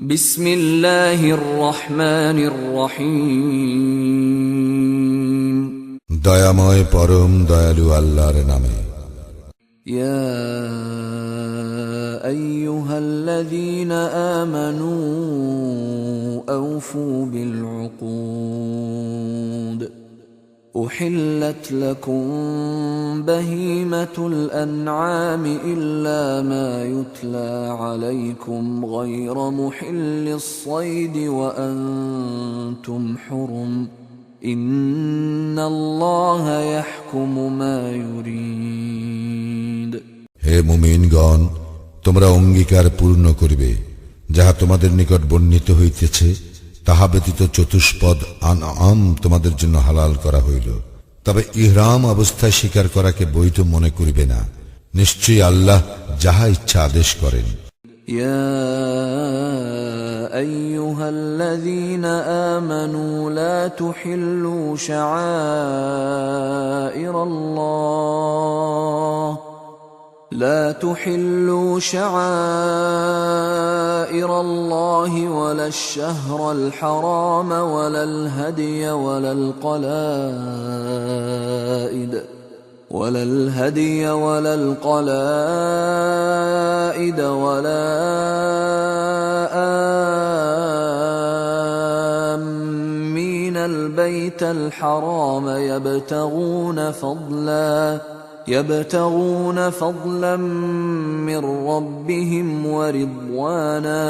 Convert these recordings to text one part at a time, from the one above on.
বিসমিল্লাহির রহমানির রহিম। দয়াময় পরম দয়ালু আল্লাহর নামে। ইয়া আইয়ুহাল্লাযীনা আমানু আওফু বিল উকুদ أحلت لكم بهيمة الأنعام إلا ما يتلى عليكم غير محل الصيد وأنتم حرم إن الله يحكم ما يريد। হে মুমিনগণ, তোমরা অঙ্গীকার পূর্ণ করিবে যাহা তোমাদের নিকট বর্ণিত হইতেছে, তাহা ব্যতীত চতুষ্পদ আনআম তোমাদের জন্য হালাল করা হইল। তবে ইহরাম অবস্থায় শিকার করাকে বৈধ মনে করিবে না। নিশ্চয়ই আল্লাহ যাহা ইচ্ছা আদেশ করেন। ইয়া আইয়ুহাল্লাযীনা আমানু লা তুহিল্লু শাআইরাল্লাহ لا تحلوا شعائر الله ولا الشهر الحرام ولا الهدي ولا القلائد ولا آمين البيت الحرام يبتغون فضلا من ربهم ورضوانا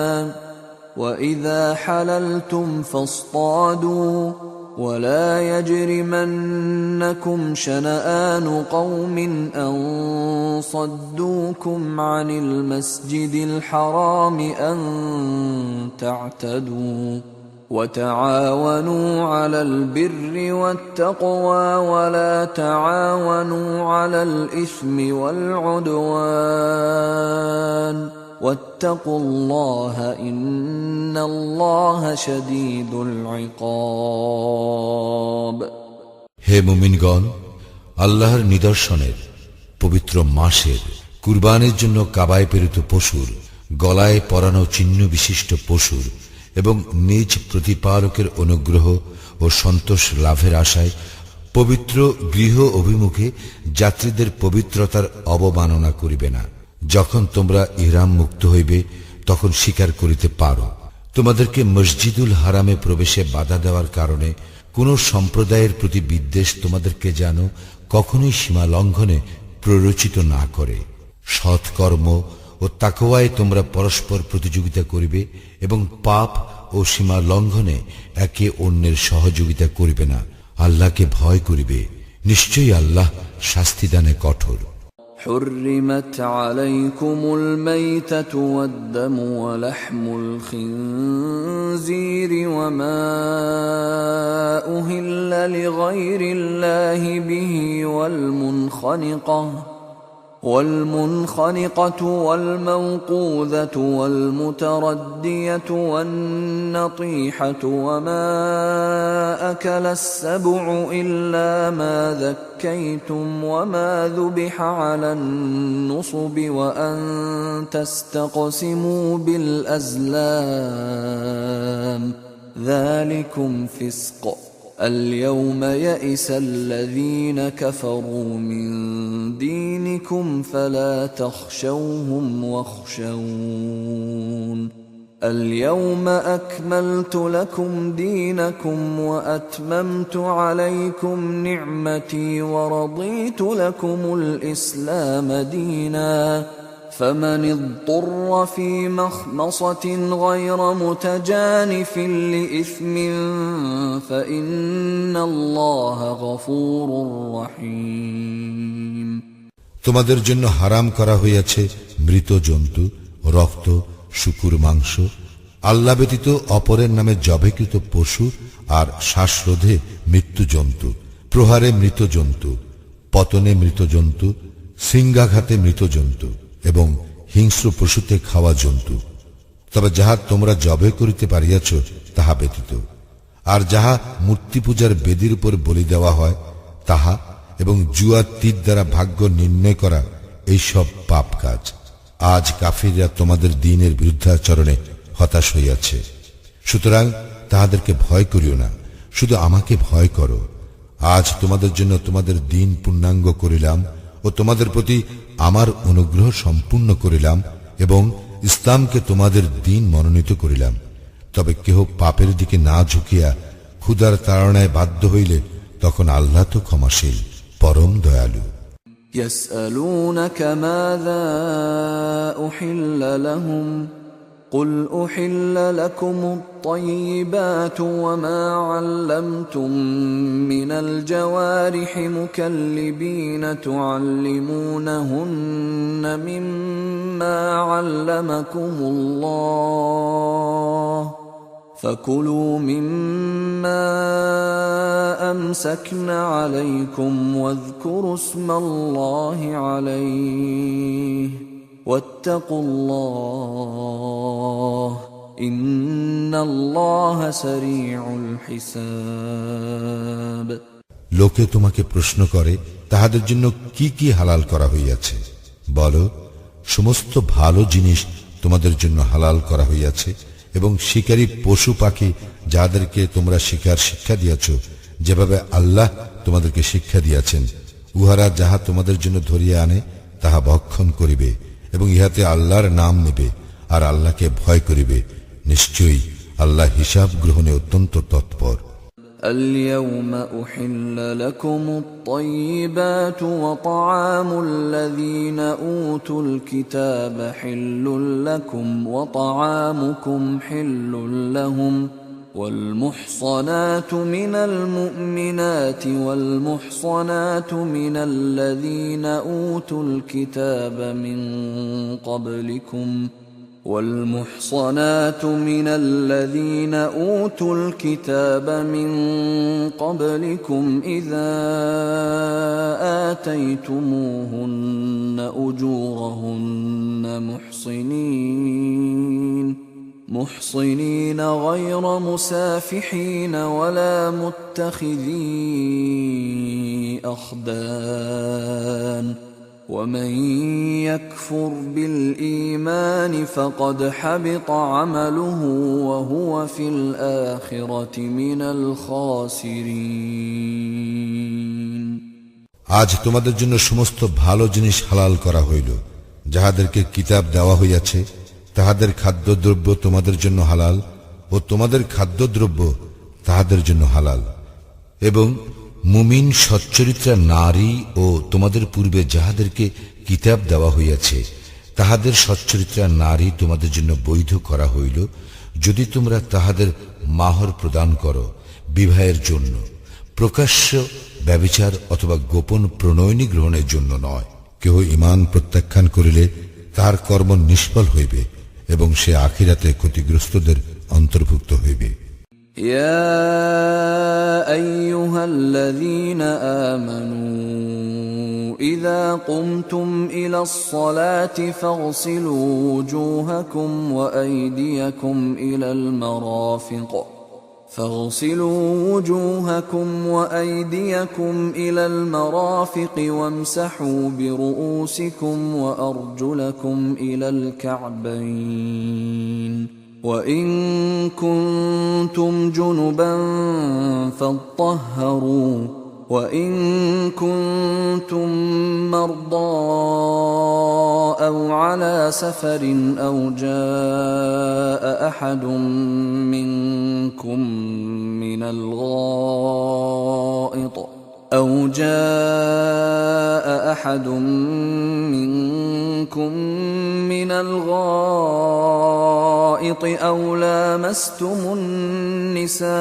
وإذا حللتم فاصطادوا ولا يجرمنكم شنآن قوم أن صدوكم عن المسجد الحرام أن تعتدوا وتعاونوا على البر والتقوى ولا تعاونوا على الإثم والعدوان واتقوا الله إن الله شديد العقاب। হে মুমিনগণ, আল্লাহর নিদর্শনের পবিত্র মাসের কুরবানির জন্য কাবায় প্রেরিত পশুর, গলায় পরানো চিহ্ন বিশিষ্ট পশুর এবং নিজ প্রতিপালকের অনুগ্রহ ও সন্তোষ লাভের আশায় পবিত্র গৃহ অভিমুখে যাত্রীদের পবিত্রতার অবমাননা করিবে না। যখন তোমরা ইহরাম মুক্ত হইবে তখন শিকার করিতে পারো। তোমাদেরকে মসজিদুল হারামে প্রবেশে বাধা দেওয়ার কারণে কোন সম্প্রদায়ের প্রতি বিদ্বেষ তোমাদেরকে যেন কখনোই সীমা লঙ্ঘনে প্ররোচিত না করে। সৎকর্ম ও তাকওয়ায় তোমরা পরস্পর প্রতিযোগিতা করিবে এবং পাপ ও সীমা লঙ্ঘনে একে অন্যের সহযোগিতা করিবে না। আল্লাহকে ভয় করিবে, নিশ্চয়ই আল্লাহ শাস্তিদানে কঠোর। حرمت عليكم الميتة والدم ولحم الخنزير وما أهل لغير الله به والمنخنقة والموقوذة والمتردية والنطيحة وما أكل السبع إلا ما ذكيتم وما ذبح على النصب وأن تستقسموا بالأزلام ذلكم فسق اليوم يئس الذين كفروا من دينكم فلا تخشوهم واخشون اليوم أكملت لكم دينكم وأتممت عليكم نعمتي ورضيت لكم الإسلام دينا فمن اضطر في مخمصة غير متجانف لإثم فإن الله غفور رحيم। তোমাদের জন্য হারাম করা হইয়াছে মৃত জন্তু, রক্ত, শুকুর মাংস, আল্লাহ ব্যতীত অপরের নামে জবেকৃত পশু আর শ্বাসরোধে মৃত্যু জন্তু, প্রহারে মৃত জন্তু, পতনে মৃত জন্তু, সিংহাঘাতে মৃত জন্তু এবং হিংস্র পশুতে খাওয়া জন্তু। তবে যাহা তোমরা জবে করিতে পারিয়াছ তাহা ব্যতীত, আর যাহা মূর্তি পূজার বেদির উপর বলি দেওয়া হয় তাহা এবং জুয়া তীর দ্বারা ভাগ্য নির্ণয় করা এইসব পাপ কাজ। আজ কাফিররা তোমাদের দ্বীনের বিরুদ্ধাচরণে হতাশ হইয়াছে। সুতরাং তাহাদেরকে ভয় করিও না, শুধু আমাকে ভয় করো। আজ তোমাদের জন্য তোমাদের দিন পূর্ণাঙ্গ করিলাম ও তোমাদের প্রতি আমার অনুগ্রহ সম্পূর্ণ করিলাম এবং ইসলামকে তোমাদের দিন মনোনীত করিলাম। তবে কেহ পাপের দিকে না ঝুঁকিয়া ক্ষুধার তাড়নায় বাধ্য হইলে তখন আল্লাহ তো ক্ষমাশীল, পরম দয়ালু। يسألونك ماذا أحل لهم قل أحل لكم الطيبات وما علمتم من الجوارح مكلبين تعلمونهن مما علمكم الله فكلوا مما أمسكن عليكم واذكروا اسم الله عليه واتقوا الله إن الله سريع الحساب। লোকে তোমাকে প্রশ্ন করে তাহাদের জন্য কি কি হালাল করা হইয়াছে। বলো, সমস্ত ভালো জিনিস তোমাদের জন্য হালাল করা হইয়াছে এবং শিকারী পশু পাখি যাদেরকে তোমরা শিকার শিক্ষা দিয়াছ, যেভাবে আল্লাহ তোমাদেরকে শিক্ষা দিয়াছেন, উহারা যাহা তোমাদের জন্য ধরিয়া আনে তাহা ভক্ষণ করিবে এবং ইহাতে আল্লাহর নাম নেবে আর আল্লাহকে ভয় করিবে। নিশ্চয়ই আল্লাহ হিসাব গ্রহণে অত্যন্ত তৎপর। اليوم أحل لكم الطيبات وطعام الذين أوتوا الكتاب حل لكم وطعامكم حل لهم والمحصنات من المؤمنات والمحصنات من الذين أوتوا الكتاب من قبلكم والمحصنات من الذين أوتوا الكتاب من قبلكم إذا آتيتموهن أجورهن محصنين غير مسافحين ولا متخذي أخدان ومن يكفر بالإيمان فقد حبط عمله وهو في الآخرة من الخاسرين। আজ তোমাদের জন্য সমস্ত ভালো জিনিস হালাল করা হইল। যাহাদেরকে কিতাব দেওয়া হইয়াছে তাহাদের খাদ্যদ্রব্য তোমাদের জন্য হালাল ও তোমাদের খাদ্যদ্রব্য তাহাদের জন্য হালাল। এবং মুমিন সচ্চরিত্রা নারী ও তোমাদের পূর্বে যাহাদেরকে কিতাব দেওয়া হইয়াছে তাহাদের সচ্চরিত্রা নারী তোমাদের জন্য বৈধ করা হইল, যদি তোমরা তাহাদের মাহর প্রদান করো বিবাহের জন্য, প্রকাশ্য ব্যভিচার অথবা গোপন প্রণয়নী গ্রহণের জন্য নয়। কেহ ঈমান প্রত্যাখ্যান করিলে তাহার কর্ম নিষ্ফল হইবে এবং সে আখিরাতে ক্ষতিগ্রস্তদের অন্তর্ভুক্ত হইবে। يا أيها الذين آمنوا إذا قمتم إلى الصلاة فاغسلوا وجوهكم وأيديكم إلى المرافق وامسحوا برؤوسكم وأرجلكم إلى الكعبين وإن كنتم جنبا فاطهروا وإن كنتم مرضى أو على سفر أو جاء أحد منكم من الغائط أو لامستم النساء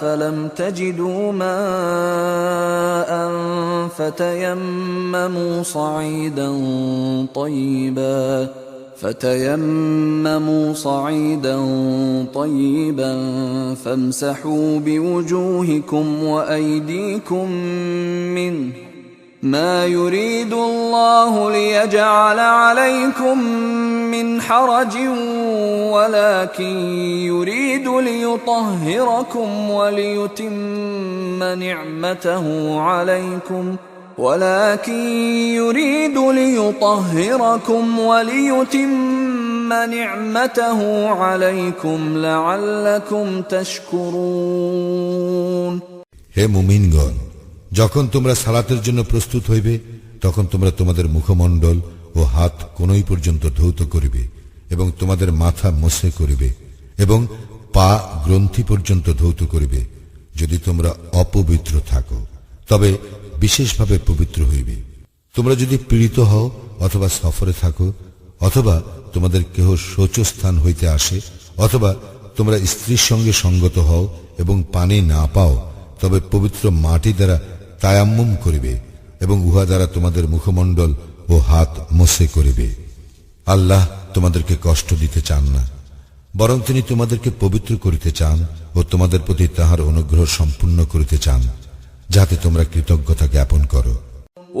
فلم تجدوا ماء فتيمموا صعيدا طيبا فامسحوا بوجوهكم وأيديكم منه ما يريد الله ليجعل عليكم من حرج ولكن يريد ليطهركم وليتم نعمته عليكم ولكن يريد ليطهركم وليتم نعمته عليكم لعلكم تشكرون হে মুমিনগণ, যখন তোমরা সালাতের জন্য প্রস্তুত হইবে তখন তোমরা তোমাদের মুখমণ্ডল ও হাত কোনই পর্যন্ত ধৌত করিবে এবং তোমাদের মাথা মোছে করিবে এবং পা গ্রন্থি পর্যন্ত ধৌত করিবে। যদি তোমরা অপবিত্র থাকো তবে বিশেষভাবে পবিত্র হইবে। তোমরা যদি পীড়িত হও অথবা সফরে থাকো অথবা তোমাদের কেহ শৌচস্থান হইতে আসে অথবা তোমরা স্ত্রীর সঙ্গে সঙ্গত হও এবং পানি না পাও, তবে পবিত্র মাটি দ্বারা তায়াম্মুম করিবে এবং উহা দ্বারা তোমাদের মুখমণ্ডল ও হাত মোছে করিবে। আল্লাহ তোমাদেরকে কষ্ট দিতে চান না, বরং তিনি তোমাদেরকে পবিত্র করিতে চান ও তোমাদের প্রতি তাহার অনুগ্রহ সম্পূর্ণ করিতে চান, যাতে তোমরা কৃতজ্ঞতা জ্ঞাপন করো।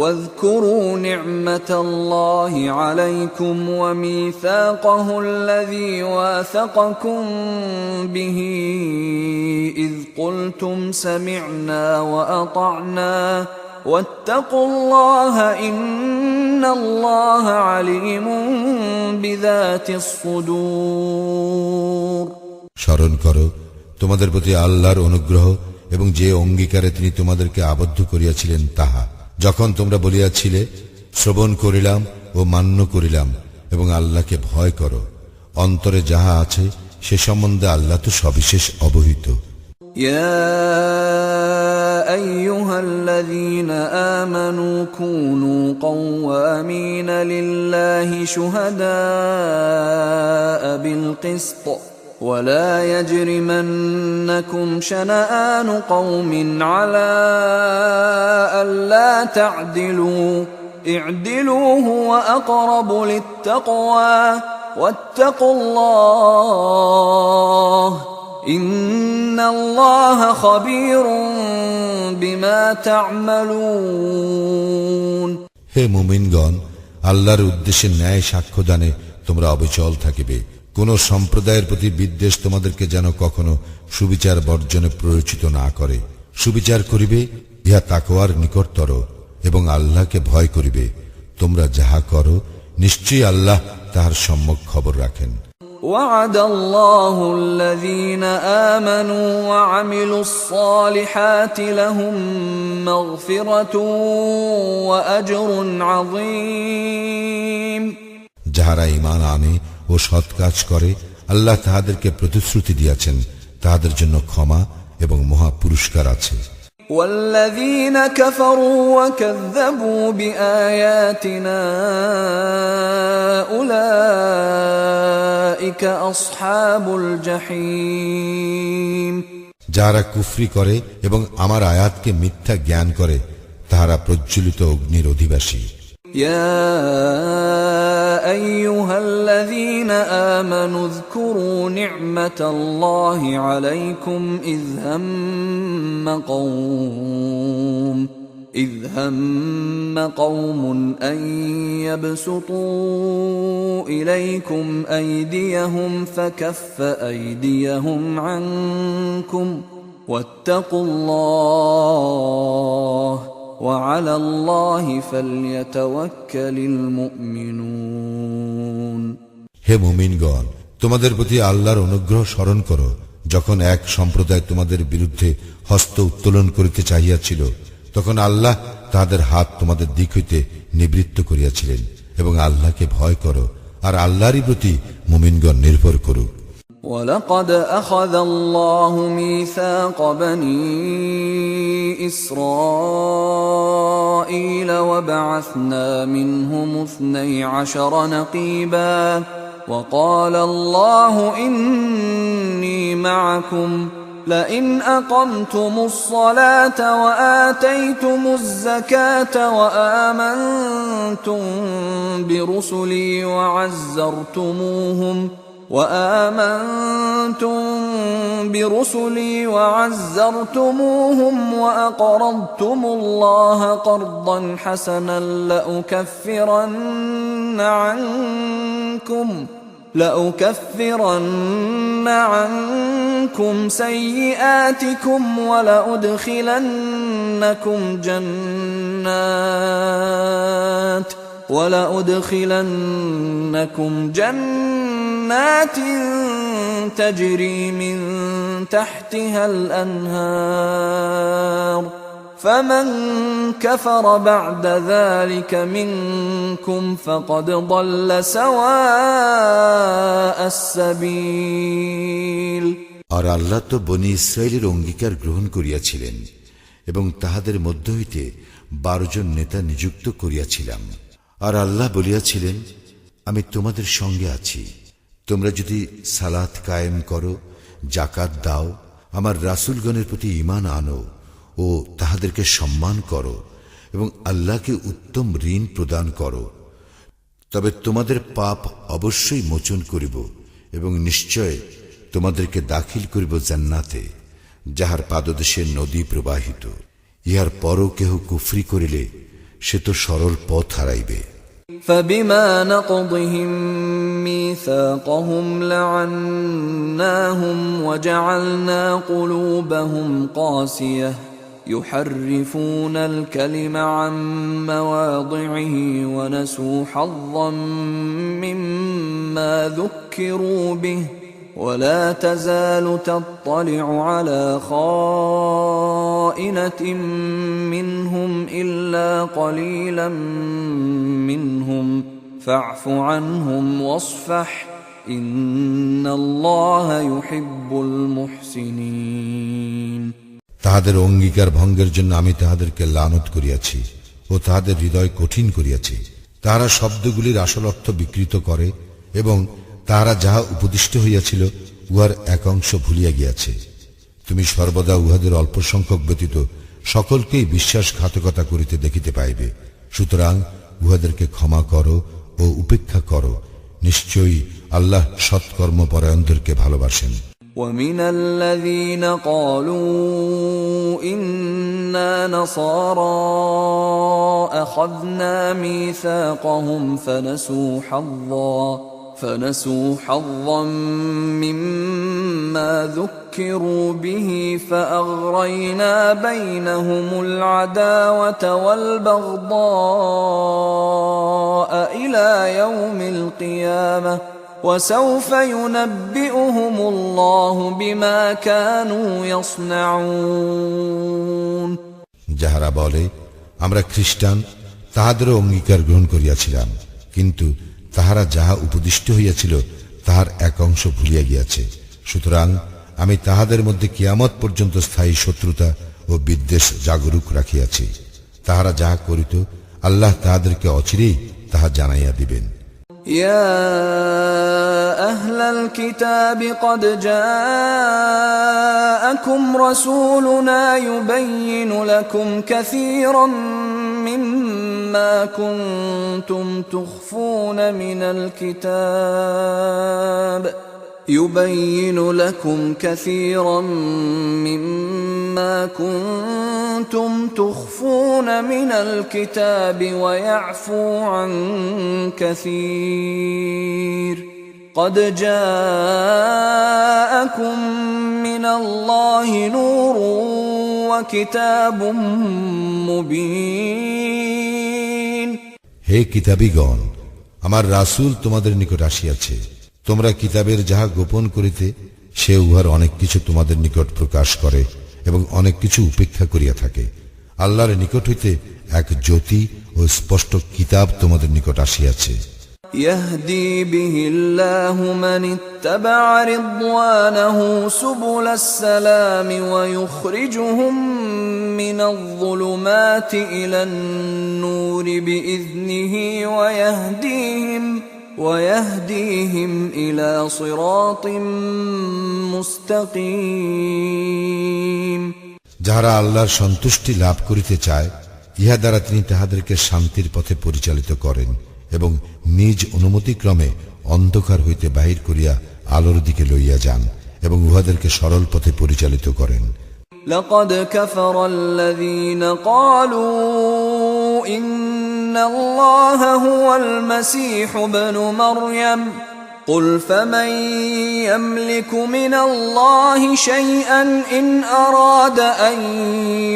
واذكروا نعمة الله عليكم وميثاقه الذي واثقكم به إذ قلتم سمعنا وأطعنا واتقوا الله إن الله عليم بذات الصدور স্মরণ করো তোমাদের প্রতি আল্লাহর অনুগ্রহ এবং যে অঙ্গীকারে তিনি তোমাদেরকে আবদ্ধ করিয়াছিলেন তাহা, যখন তোমরা বলিয়াছিলে শ্রবণ করিলাম ও মান্য করিলাম এবং আল্লাহকে ভয় করো। অন্তরে যাহা আছে সে সম্বন্ধে আল্লাহ তো সবিশেষ অবহিত। يا أيها الذين آمنوا كونوا قوامين لله شهداء بالقسط ولا يجرمنكم شنآن قوم على ألا تعدلوا اعدلوا هو أقرب للتقوى واتقوا الله إن الله خبير بما تعملون হে মুমিনগণ, আল্লাহর উদ্দেশ্যে ন্যায় সাক্ষ্যদানে তোমরা অবিচল থাকিবে। কোন সম্প্রদায়ের প্রতি বিদ্বেষ তোমাদেরকে যেন কখনো সুবিচার বর্জনে প্ররোচিত না করে। সুবিচার করিবে ইহা তাকওয়ার নিকটতর এবং আল্লাহকে ভয় করিবে। তোমরা যাহা করো নিশ্চয়ই আল্লাহ তাহার সম্যক খবর রাখেন। وعد الله الذين آمنوا وعملوا الصالحات لهم مغفرة وأجر عظيم যাহারা ঈমান আনে ও সৎ কাজ করে আল্লাহ তাহাদেরকে প্রতিশ্রুতি দিয়াছেন, তাহাদের জন্য ক্ষমা এবং মহা পুরস্কার আছে। والذين كفروا وكذبوا بآياتنا أولئك أصحاب الجحيم যারা কুফরি করে এবং আমার আয়াতকে মিথ্যা জ্ঞান করে তাহারা প্রজ্বলিত অগ্নির অধিবাসী। يا أيها الذين آمنوا اذكروا نعمة الله عليكم إذ هم قوم أن يبسطوا إليكم أيديهم فكف أيديهم عنكم واتقوا الله وعلى الله فليتوكل المؤمنون হে মুমিনগণ, তোমাদের প্রতি আল্লাহর অনুগ্রহ স্মরণ করো, যখন এক সম্প্রদায় তোমাদের বিরুদ্ধে হস্ত উত্তোলন করিতে চাহিয়াছিল, তখন আল্লাহ তাহাদের হাত তোমাদের দিক হইতে নিবৃত্ত করিয়াছিলেন এবং আল্লাহকে ভয় করো আর আল্লাহরই প্রতি মুমিনগণ নির্ভর করুক। ولقد أخذ الله ميثاق بني إسرائيل وبعثنا منهم 12 نقيبا وقال الله إني معكم لئن أقمتم الصلاة وآتيتم الزكاة وآمنتم برسلي وعزرتموهم وأقرضتم الله قرضا حسنا لأكفرن عنكم سيئاتكم ولأدخلنكم جنات ولأدخلنكم جنات تجري من تحتها الأنهار فمن كفر بعد ذلك منكم فقد ضل سواء السبيل। আর আল্লাহ তো বনি ইসরায়েলের অঙ্গীকার গ্রহণ করিয়াছিলেন এবং তাহাদের মধ্য হইতে 12 জন নেতা নিযুক্ত করিয়াছিলাম। আর আল্লাহ বলিয়াছিলেন, আমি তোমাদের সঙ্গে আছি, তোমরা যদি সালাত কায়েম করো, জাকাত দাও, আমার রাসূলগণের প্রতি ঈমান আনো ও তাহাদেরকে সম্মান করো এবং আল্লাহকে উত্তম ঋণ প্রদান করো, তবে তোমাদের পাপ অবশ্যই মোচন করিব এবং নিশ্চয় তোমাদেরকে দাখিল করিব জান্নাতে, যাহার পাদদেশে নদী প্রবাহিত। ইহার পরও কেহ কুফরি করিলে সে তো সরল পথ হারাইবে। فبما نقضهم ميثاقهم لعناهم وجعلنا قلوبهم قاسية يحرفون الكلم عن مواضعه ونسوا حظا مما ذكروا به ولا تزال تطلع على خائنة منهم إلا قليلا منهم فاعف عنهم واصفح إن الله يحب المحسنين। তাহাদের অঙ্গীকার ভঙ্গের জন্য আমি তাহাদেরকে লানত করিয়াছি ও তাহাদের হৃদয় কঠিন করিয়াছি। তাহারা শব্দগুলির আসল অর্থ বিকৃত করে এবং তাহারা যাহা উপদিষ্ট হইয়াছিল উহার এক অংশ ভুলিয়া গিয়াছে। তুমি সর্বদা উহাদের অল্প সংখ্যক ব্যতীত সকলকেই বিশ্বাসঘাতকতা করিতে দেখিতে পাইবে। সুতরাং উহাদেরকে ক্ষমা করো ও উপেক্ষা করো, নিশ্চয়ই আল্লাহ সৎকর্মপরায়ণদেরকে ভালোবাসেন। ومن الذين قالوا إنا نصارى أخذنا ميثاقهم فنسوا حظا مما ذكروا به فأغرينا بينهم العداوة والبغضاء إلى يوم القيامة وسوف ينبئهم الله بما كانوا يصنعون। যাহারা বলে আমরা খ্রিস্টান, তাহাদেরও অঙ্গীকার গ্রহণ করিয়াছিলাম, কিন্তু তাহারা যাহা উপদিষ্ট হইয়াছিল তাহার এক অংশ ভুলিয়া গিয়াছে। সুতরাং আমি তাহাদের মধ্যে কিয়ামত পর্যন্ত স্থায়ী শত্রুতা ও বিদ্বেষ জাগরুক রাখিয়াছি। তাহারা যাহা করিত আল্লাহ তাহাদেরকে অচিরেই তাহা জানাইয়া দিবেন। يا أهل الكتاب قد جاءكم رسولنا يبين لكم كثيرا مما كنتم تخفون من الكتاب ويعفو عن كثير قد جاءكم من الله نور وكتاب مبين। হে কিতাবীগণ, আমার রাসূল তোমাদের নিকট আসিয়াছে, তোমরা কিতাবের যাহা গোপন করিতে সে উহার অনেক কিছু তোমাদের নিকট প্রকাশ করে এবং অনেক কিছু উপেক্ষা করিয়া থাকে। আল্লাহর নিকট হইতে এক জ্যোতি ও স্পষ্ট কিতাব তোমাদের নিকট আসিয়াছে। يهدي به الله من اتبع رضوانه سبل السلام ويخرجهم من الظلمات إلى النور بإذنه ويهديهم إلى صراط مستقيم। যাহারা আল্লাহর সন্তুষ্টি লাভ করিতে চায়, ইহা দ্বারা তিনি তাহাদেরকে শান্তির পথে পরিচালিত করেন এবং নিজ অনুমতিক্রমে অন্ধকার হইতে বাহির করিয়া আলোর দিকে লইয়া যান এবং উহাদেরকে সরল পথে পরিচালিত করেন। لقد كفر الذين قالوا إن الله هو المسيح ابن مريم قل فمن يملك من الله شيئا إن أراد أن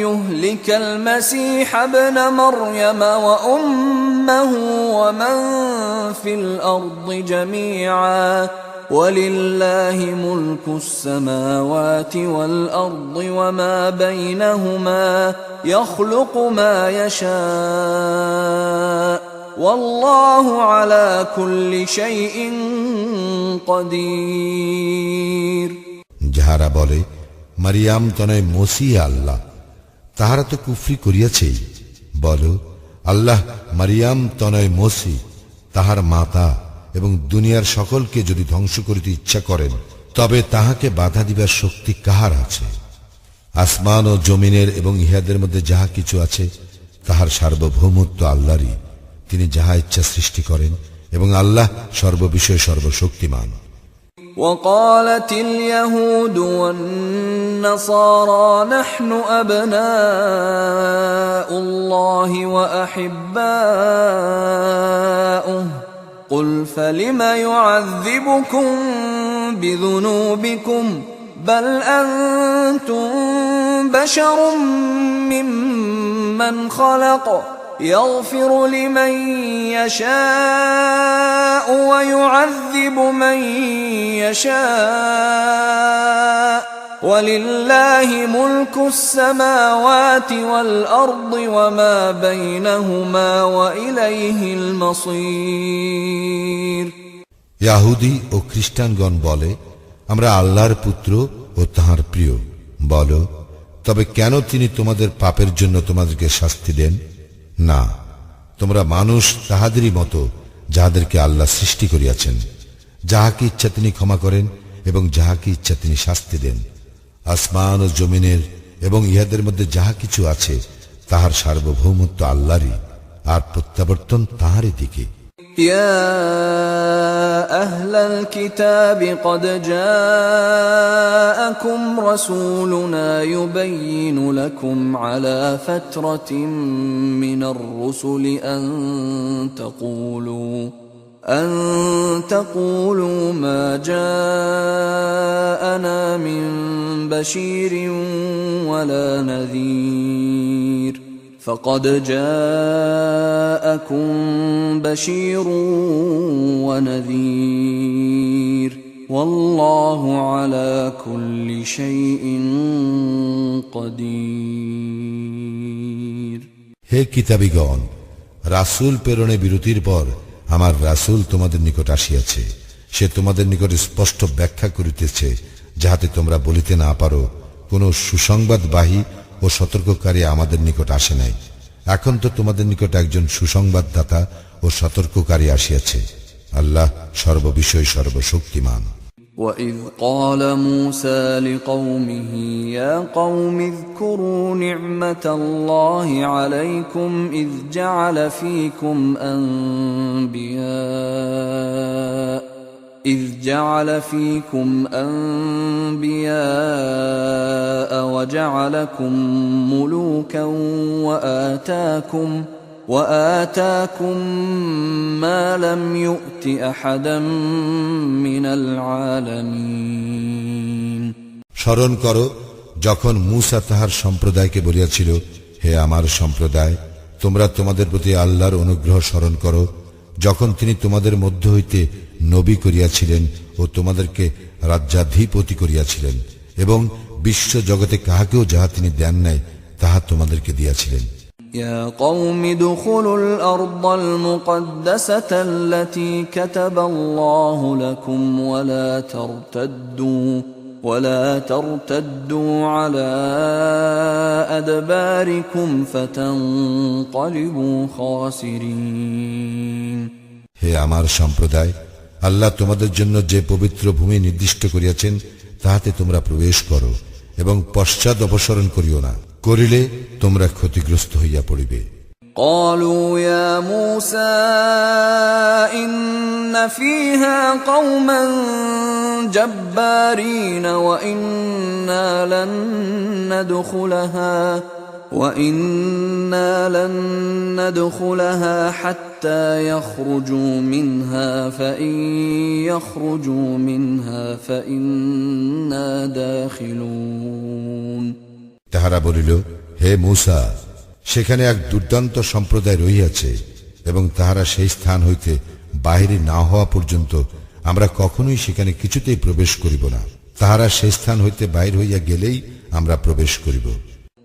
يهلك المسيح ابن مريم وأمه ومن في الأرض جميعا ولله ملك السماوات والأرض وما بينهما يخلق ما يشاء والله على كل شيء قدير। যাহারা বলে মারিয়াম তনয় মসিহ আল্লাহ, তাহারা তো কুফরি করিয়াছেই। বলো, আল্লাহ মারিয়াম তনয় মসিহ তাহার মাতা এবং দুনিয়ার সকলকে যদি ধ্বংস করিতে ইচ্ছা করেন তবে তাহাকে বাধা দিবার শক্তি কাহার আছে? আসমান ও জমিনের এবং ইহাদের মধ্যে যাহা কিছু আছে তাহার সার্বভৌমত্ব আল্লাহরই। তিনি যাহা ইচ্ছা সৃষ্টি করেন এবং আল্লাহ সর্ববিষয়ে সর্বশক্তিমান। وقالت اليهود والنصارى نحن أبناء الله وأحباؤه قل فلم يعذبكم بذنوبكم بل أنتم بشر ممن خلق يغفر لمن يشاء ويعذب من يشاء ولله ملك السماوات والأرض وما بينهما وإليه المصير। ইয়াহুদী ও খ্রিস্টানগণ বলে আমরা আল্লাহর পুত্র ও তাহার প্রিয়। বলো, তবে কেন তিনি তোমাদের পাপের জন্য তোমাদেরকে শাস্তি দেন? না, তোমরা মানুষ তাহাদেরই মতো যাহাদেরকে আল্লাহ সৃষ্টি করিয়াছেন। যাহাকে ইচ্ছা তিনি ক্ষমা করেন এবং যাহাকে ইচ্ছা তিনি শাস্তি দেন। আসমান ও জমিনের এবং ইহাদের মধ্যে যাহা কিছু আছে তাহার সার্বভৌমত্ব আল্লাহরই, আর প্রত্যাবর্তন তাহারই দিকে। يا أهل الكتاب قد جاءكم رسولنا يبين لكم على فترة من الرسل أن تقولوا ما جاءنا من بشير ولا نذير فقد جاءكم بشير ونذير والله على كل شيء قدير। হে কিতাবীগণ, রাসূল প্রেরণে বিরতির পর আমার রাসূল তোমাদের নিকট আসিয়াছে। সে তোমাদের নিকট স্পষ্ট ব্যাখ্যা করিতেছে, যাহাতে তোমরা বলিতে না পারো কোন সুসংবাদবাহী ও সতর্ককারী আমাদের নিকট আসে নাই। এখন তো তোমাদের নিকট একজন সুসংবাদদাতা ও সতর্ককারী আসিয়াছে। আল্লাহ সর্ববিষয় সর্বশক্তিমান। وَإِذْ قَالَ مُوسَى لِقَوْمِهِ يَا قَوْمِ اذْكُرُوا نِعْمَةَ اللَّهِ عَلَيْكُمْ إِذْ جَعَلَ فِيكُمْ أَنْبِيَاءَ وَجَعَلَكُمْ مُلُوكًا وآتاكم ما لم يؤت أحدا من العالمين। স্মরণ করো যখন মূসা তাহার সম্প্রদায়কে বলিয়াছিল, হে আমার সম্প্রদায়, তোমরা তোমাদের প্রতি আল্লাহর অনুগ্রহ স্মরণ করো, যখন তিনি তোমাদের মধ্য হইতে নবী করিয়াছিলেন ও তোমাদেরকে রাজ্যাধিপতি করিয়াছিলেন এবং বিশ্ব জগতে কাহাকেও যাহা তিনি দেন নাই তাহা তোমাদেরকে দিয়াছিলেন। يا قوم ادخلوا الأرض المقدسة التي كتب الله لكم ولا ترتدوا على أدباركم فتنقلبوا خاسرين। হে আমার সম্প্রদায়, আল্লাহ তোমাদের জন্য যে পবিত্র ভূমি নির্দিষ্ট করিয়াছেন তাহাতে তোমরা প্রবেশ করো এবং পশ্চাৎ অপসরণ করিও না, করিলে তোমরা ক্ষতিগ্রস্ত হইয়া পড়িবে। قالوا يا موسى إن فيها قوما جبارين وإنا لن ندخلها وإنا لن ندخلها حتى يخرجوا منها فإن يخرجوا منها فإنا داخلون তাহারা বলিল, হে মূসা, সেখানে এক দুর্দান্ত সম্প্রদায় রহিয়াছে এবং তাহারা সেই স্থান হইতে বাহিরে না হওয়া পর্যন্ত আমরা কখনোই সেখানে কিছুতেই প্রবেশ করিব না। তাহারা সেই স্থান হইতে বাহির হইয়া গেলেই আমরা প্রবেশ করিব।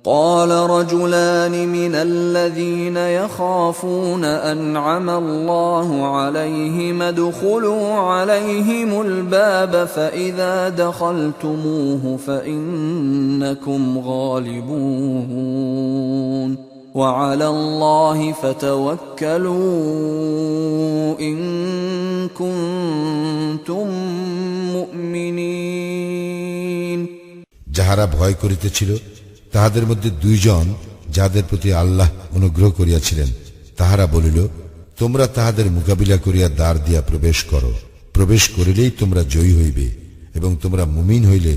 قال رجلان من الذين يخافون أنعم الله عليهم ادخلوا عليهم الباب فإذا دخلتموه فإنكم غالبون وعلى الله فتوكلوا إن كنتم مؤمنين যাহারা ভয় করিতেছিল তাহাদের মধ্যে দুইজন যাদের প্রতি আল্লাহ অনুগ্রহ করিয়াছিলেন, তাহারা বলিল, তোমরা তাহাদের মোকাবিলা করিয়া দ্বার দিয়া প্রবেশ করো। প্রবেশ করিলেই তোমরা জয়ী হইবে এবং তোমরা মুমিন হইলে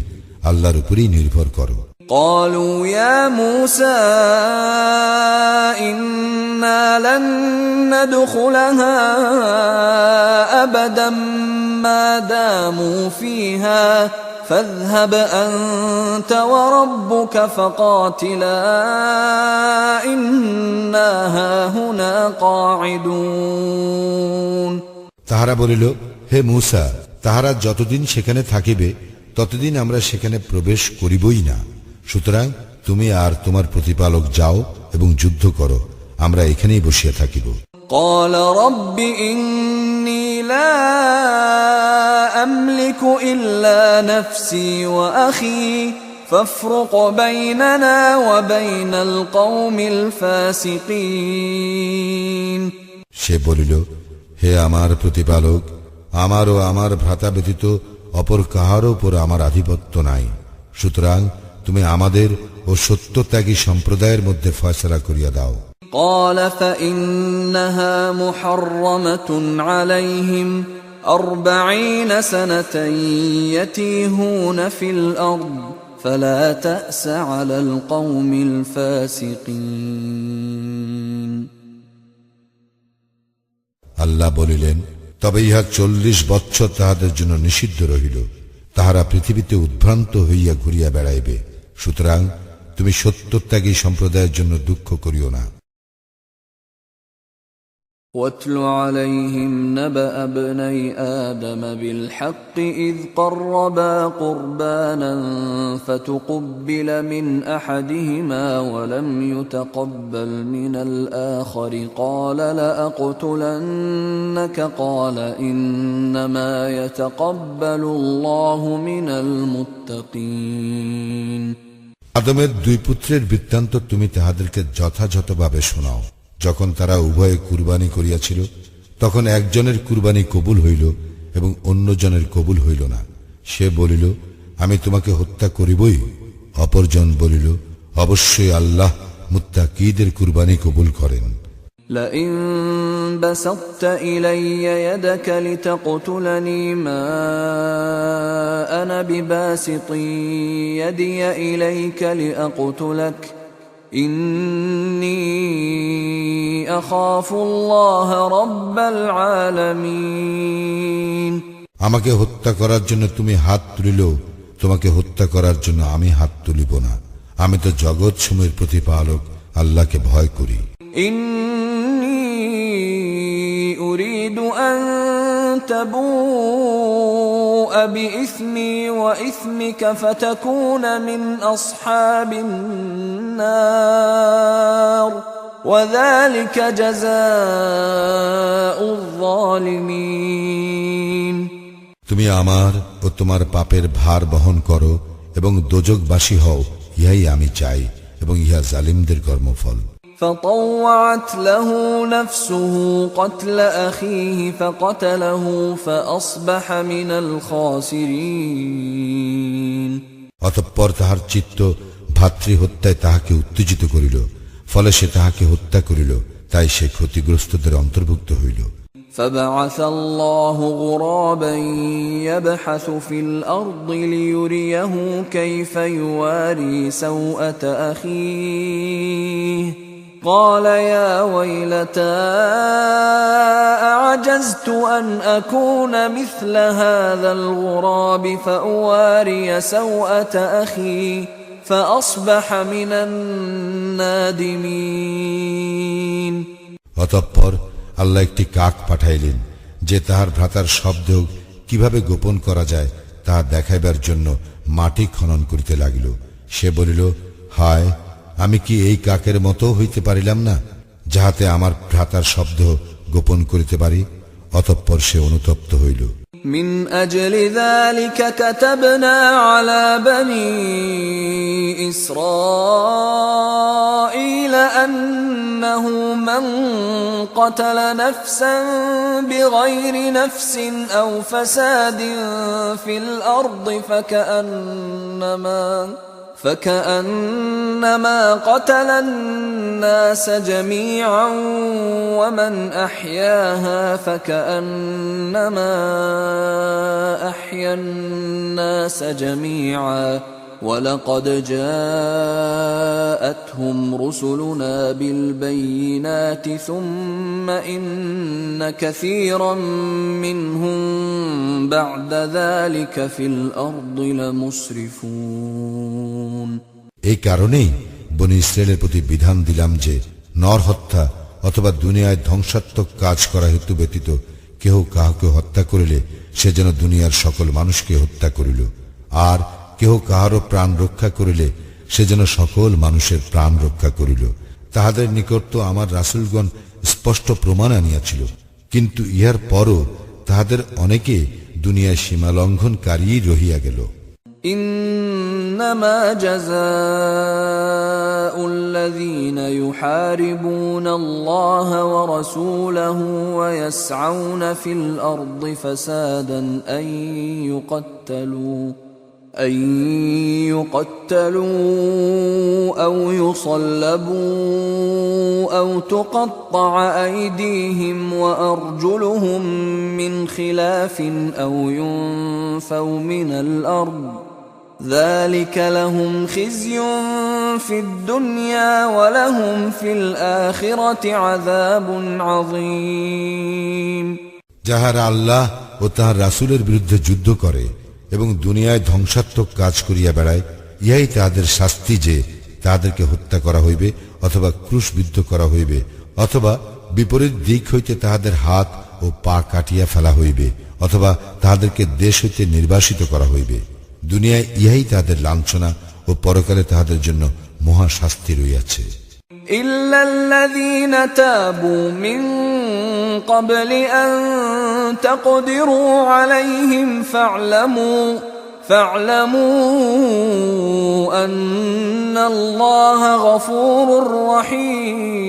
আল্লাহর উপরেই নির্ভর করো। قالوا يا موسى إنا لن ندخلها أبدا ما داموا فيها فاذهب أنت وربك فقاتلا إنا هاهنا قاعدون তাহারা বলিল, হে মূসা, তাহারা যতদিন সেখানে থাকিবে ততদিন আমরা সেখানে প্রবেশ করিবই না। সুতরাং তুমি আর তোমার প্রতিপালক যাও এবং যুদ্ধ করো, আমরা এখানেই বসিয়া থাকিব। قال رب إني لا أملك إلا نفسي وأخي فافرق بيننا وبين القوم الفاسقين সে বলিল, হে আমার প্রতিপালক, আমার ও আমার ভ্রাতা ব্যতীত অপর কাহারও উপর আমার আধিপত্য নাই। সুতরাং তুমি আমাদের ও সত্যত্যাগী সম্প্রদায়ের মধ্যে ফয়সালা করিয়া দাও। قال فإنها محرمة عليهم 40 سنة يتيهون في الأرض فلا تأس على القوم الفاسقين আল্লাহ বলিলেন, তবে ইহা 40 বৎসর তাহাদের জন্য নিষিদ্ধ রহিল। তাহারা পৃথিবীতে উদ্ভ্রান্ত হইয়া ঘুরিয়া বেড়াইবে। সুতরাং তুমি সত্যত্যাগী সম্প্রদায়ের জন্য দুঃখ করিও না। واتل عليهم نبأ ابني آدم بالحق إذ قربا قربانا فتقبل من أحدهما ولم يتقبل من الآخر قال لأقتلنك قال إنما يتقبل الله من المتقين আদমের দুই পুত্রের বৃত্তান্ত তুমি তাহাদেরকে যথাযথভাবে শোনাও। যখন তারা উভয়ে কুরবানি করিয়াছিল তখন একজনের কুরবানি কবুল হইল এবং অন্যজনের কবুল হইল না। সে বলিল, আমি তোমাকে হত্যা করিবই। অপরজন বলিল, অবশ্যই আল্লাহ মুত্তাকীদের কুরবানি কবুল করেন। لئن بسطت إلي يدك لتقتلني ما أنا بباسط يدي إليك لأقتلك إني أخاف الله رب العالمين আমাকে হত্যা করার জন্য তুমি হাত তুলিলেও তোমাকে হত্যা করার জন্য আমি হাত তুলিব না। আমি তো জগৎ সমূহের প্রতিপালক আল্লাহকে ভয় করি। إني أريد أن تبوء بإثمي وإثمك فتكون من أصحاب النار وذلك جزاء الظالمين তুমি আমার ও তোমার পাপের ভার বহন করো এবং দোজখবাসী হও, ইহাই আমি চাই এবং ইহা জালিমদের কর্মফল। فطوعت له نفسه قتل أخيه فقتله فأصبح من الخاسرين অতঃপর তাহার চিত্ত ভাতৃহত্যায় তাহাকে উত্তেজিত করিল, ফলে সে তাহাকে হত্যা করিল, তাই সে ক্ষতিগ্রস্তদের অন্তর্ভুক্ত হইল। فبعث الله غرابا يبحث في الأرض ليريه كيف يواري سوءة أخيه قال يا ويلتى أعجزت أن أكون مثل هذا الغراب فأواري سوءة أخي فأصبح من النادمين অতঃপর আল্লাহ একটি কাক পাঠাইলেন যে তাহার ভ্রাতার শব্দ কিভাবে গোপন করা যায় তা দেখাইবার জন্য মাটি খনন করিতে লাগিল। সে বলিল, হায়, আমি কি এই কাকের মতো হইতে পারিলাম না, যাহাতে আমার ভ্রাতার শব্দ গোপন করিতে পারি? অতঃপর সে অনুতপ্ত হইল। من أجل ذلك كتبنا على بني إسرائيل أنه من قتل نفسا بغير نفس أو فساد في الأرض فكأنما قتل الناس جميعا ومن أحياها فكأنما أحيا الناس جميعا ولقد جاءتهم رسلنا بالبينات ثم إن كثيرا منهم بعد ذلك في الأرض لمسرفون এই কারণেই বনী ইসরায়েলের প্রতি বিধান দিলাম যে নর হত্যা অথবা দুনিয়ায় ধ্বংসাত্মক কাজ করা হেতু ব্যতীত কেহ কাহাকে হত্যা করিলে সে যেন দুনিয়ার সকল মানুষকে হত্যা করিল, আর কেহ কাহারও প্রাণ রক্ষা করিলে সে যেন সকল মানুষের প্রাণ রক্ষা করিল। তাহাদের নিকট তো আমার রাসূলগণ স্পষ্ট প্রমাণ আনিয়াছিল, কিন্তু ইহার পরও তাহাদের অনেকে দুনিয়ায় সীমা লঙ্ঘনকারী রহিয়া গেল। إنما جزاء الذين يحاربون الله ورسوله ويسعون في الأرض فسادا أن يقتلوا أو يصلبوا أو تقطع أيديهم وأرجلهم من خلاف أو ينفوا من الأرض ذلك لهم خزي في الدنيا ولهم في الآخرة عذاب عظيم যাহারা আল্লাহ ও তাহার রাসূলের বিরুদ্ধে যুদ্ধ করে এবং দুনিয়ায় ধ্বংসাত্মক কাজ করিয়া বেড়ায়, ইহাই তাহাদের শাস্তি যে তাহাদেরকে হত্যা করা হইবে অথবা ক্রুশবিদ্ধ করা হইবে অথবা বিপরীত দিক হইতে তাহাদের হাত ও পা কাটিয়া ফেলা হইবে অথবা তাহাদেরকে দেশ হইতে নির্বাসিত করা হইবে। দুনিয়ায় ইহাই তাহাদের লাঞ্ছনা ও পরকালে তাহাদের জন্য মহা শাস্তি রইয়াছে। إلا الذين تابوا من قبل أن تقدروا عليهم فاعلموا أن الله غفور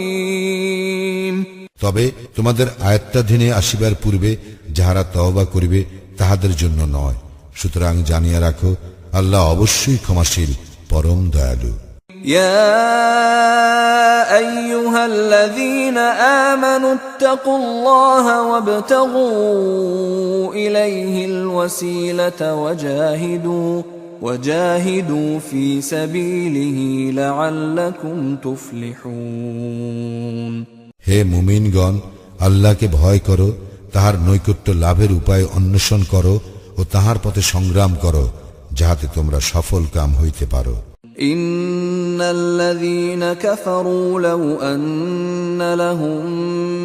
رحيم তবে তোমাদের আয়াত্তাধীনে আসিবার পূর্বে যাহারা তওবা করিবে তাহাদের জন্য নয়, সুতরাং জানিয়া রাখো আল্লাহ অবশ্যই ক্ষমাশীল, পরম দয়ালু। يا أيها الذين آمنوا اتقوا الله وابتغوا إليه الوسيلة وجاهدوا في سبيله لعلكم تفلحون হে মুমিনগণ, আল্লাহকে ভয় করো, তাহার নৈকট্য লাভের উপায় অন্বেষণ করো ও তাহার পথে সংগ্রাম করো, যাহাতে তোমরা সফল কাম হইতে পারো। إن الذين كفروا لو أن لهم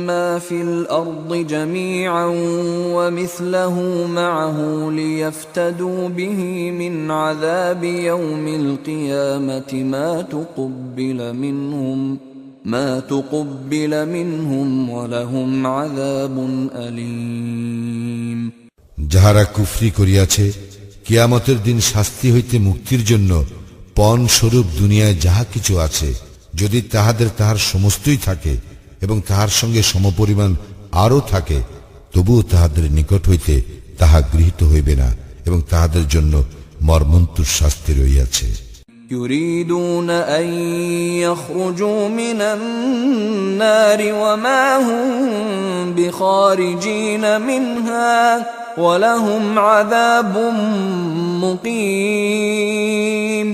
ما في الأرض جميعا ومثله معه ليفتدوا به من عذاب يوم القيامة ما تقبل منهم ولهم عذاب أليم যাহারা কুফরি করিয়াছে, কিয়ামতের দিন শাস্তি হইতে মুক্তির জন্য পণ স্বরূপ দুনিয়ায় যাহা কিছু আছে, যদি তাহাদের তাহার সমস্তই থাকে এবং তাহার সঙ্গে সমপরিমাণ আরও থাকে, তবুও তাহাদের নিকট হইতে তাহা গৃহীত হইবে না এবং তাহাদের জন্য মর্মন্তুর শাস্তি রইয়াছে। يريدون أن يخرجوا من النار وما هم بخارجين منها ولهم عذاب مقيم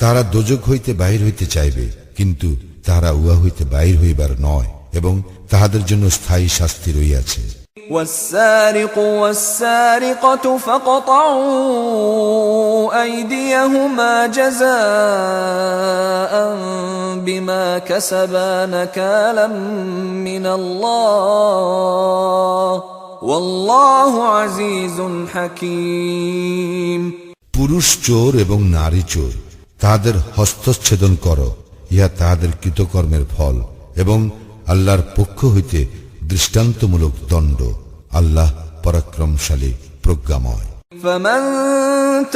তারা দোজখ হইতে বাহির হইতে চাইবে, কিন্তু তাহারা উহা হইতে বাহির হইবার নয়, এবং তাহাদের জন্য স্থায়ী শাস্তি রইয়াছে। والسارق والسارقة فاقطعوا أيديهما جزاء بما كسبا نكالا من الله والله عزيز حكيم পুরুষ চোর এবং নারী চোর, তাহাদের হস্তচ্ছেদন কর, ইহা তাহাদের কৃতকর্মের ফল, এবং আল্লাহর পক্ষ হইতে দৃষ্টান্তমূলক দণ্ড। আল্লাহ পরাক্রমশালী, প্রজ্ঞাময়। فمن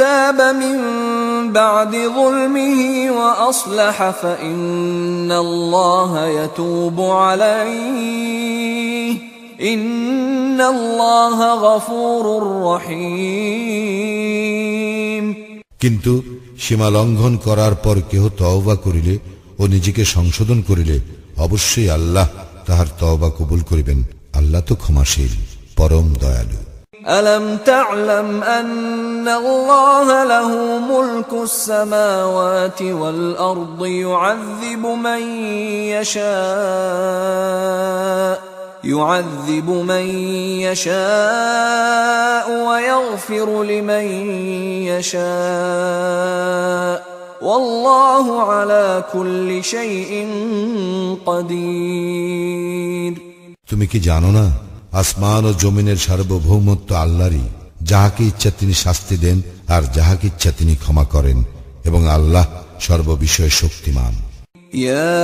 تاب من بعد ظلمه وأصلح فإن الله يتوب عليه إن الله غفور رحيم কিন্তু সীমা লঙ্ঘন করার পর কেহ তওবা করিলে ও নিজেকে সংশোধন করিলে অবশ্যই আল্লাহ তাহার তওবা কবুল করিবেন। আল্লাহ তো ক্ষমাশীল, পরম দয়ালু। ألم تعلم أن الله له ملك السماوات والأرض يعذب من يشاء ويغفر لمن يشاء والله على كل شيء قدير তুমি কি জানো না, আসমান ও জমিনের সার্বভৌমত্ব আল্লাহরই। যাহাকে ইচ্ছা তিনি শাস্তি দেন, আর যাহাকে ইচ্ছা তিনি ক্ষমা করেন, এবং আল্লাহ সর্ববিষয়ে শক্তিমান। يا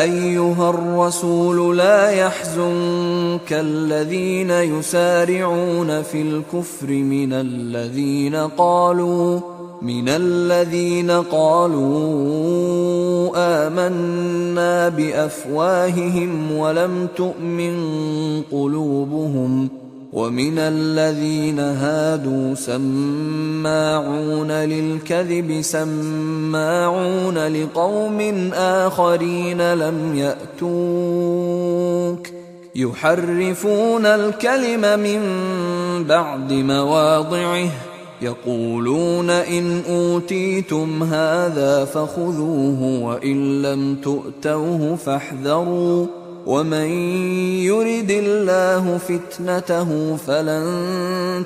أيها الرسول لا يحزنك الذين يسارعون في الكفر من الذين قالوا آمنا بأفواههم ولم تؤمن قلوبهم ومن الذين هادوا سماعون للكذب سماعون لقوم آخرين لم يأتوك يحرفون الكلم من بعد مواضعه يقولون إن أوتيتم هذا فخذوه وإن لم تؤتوه فاحذروا ومن يرد الله فتنته فلن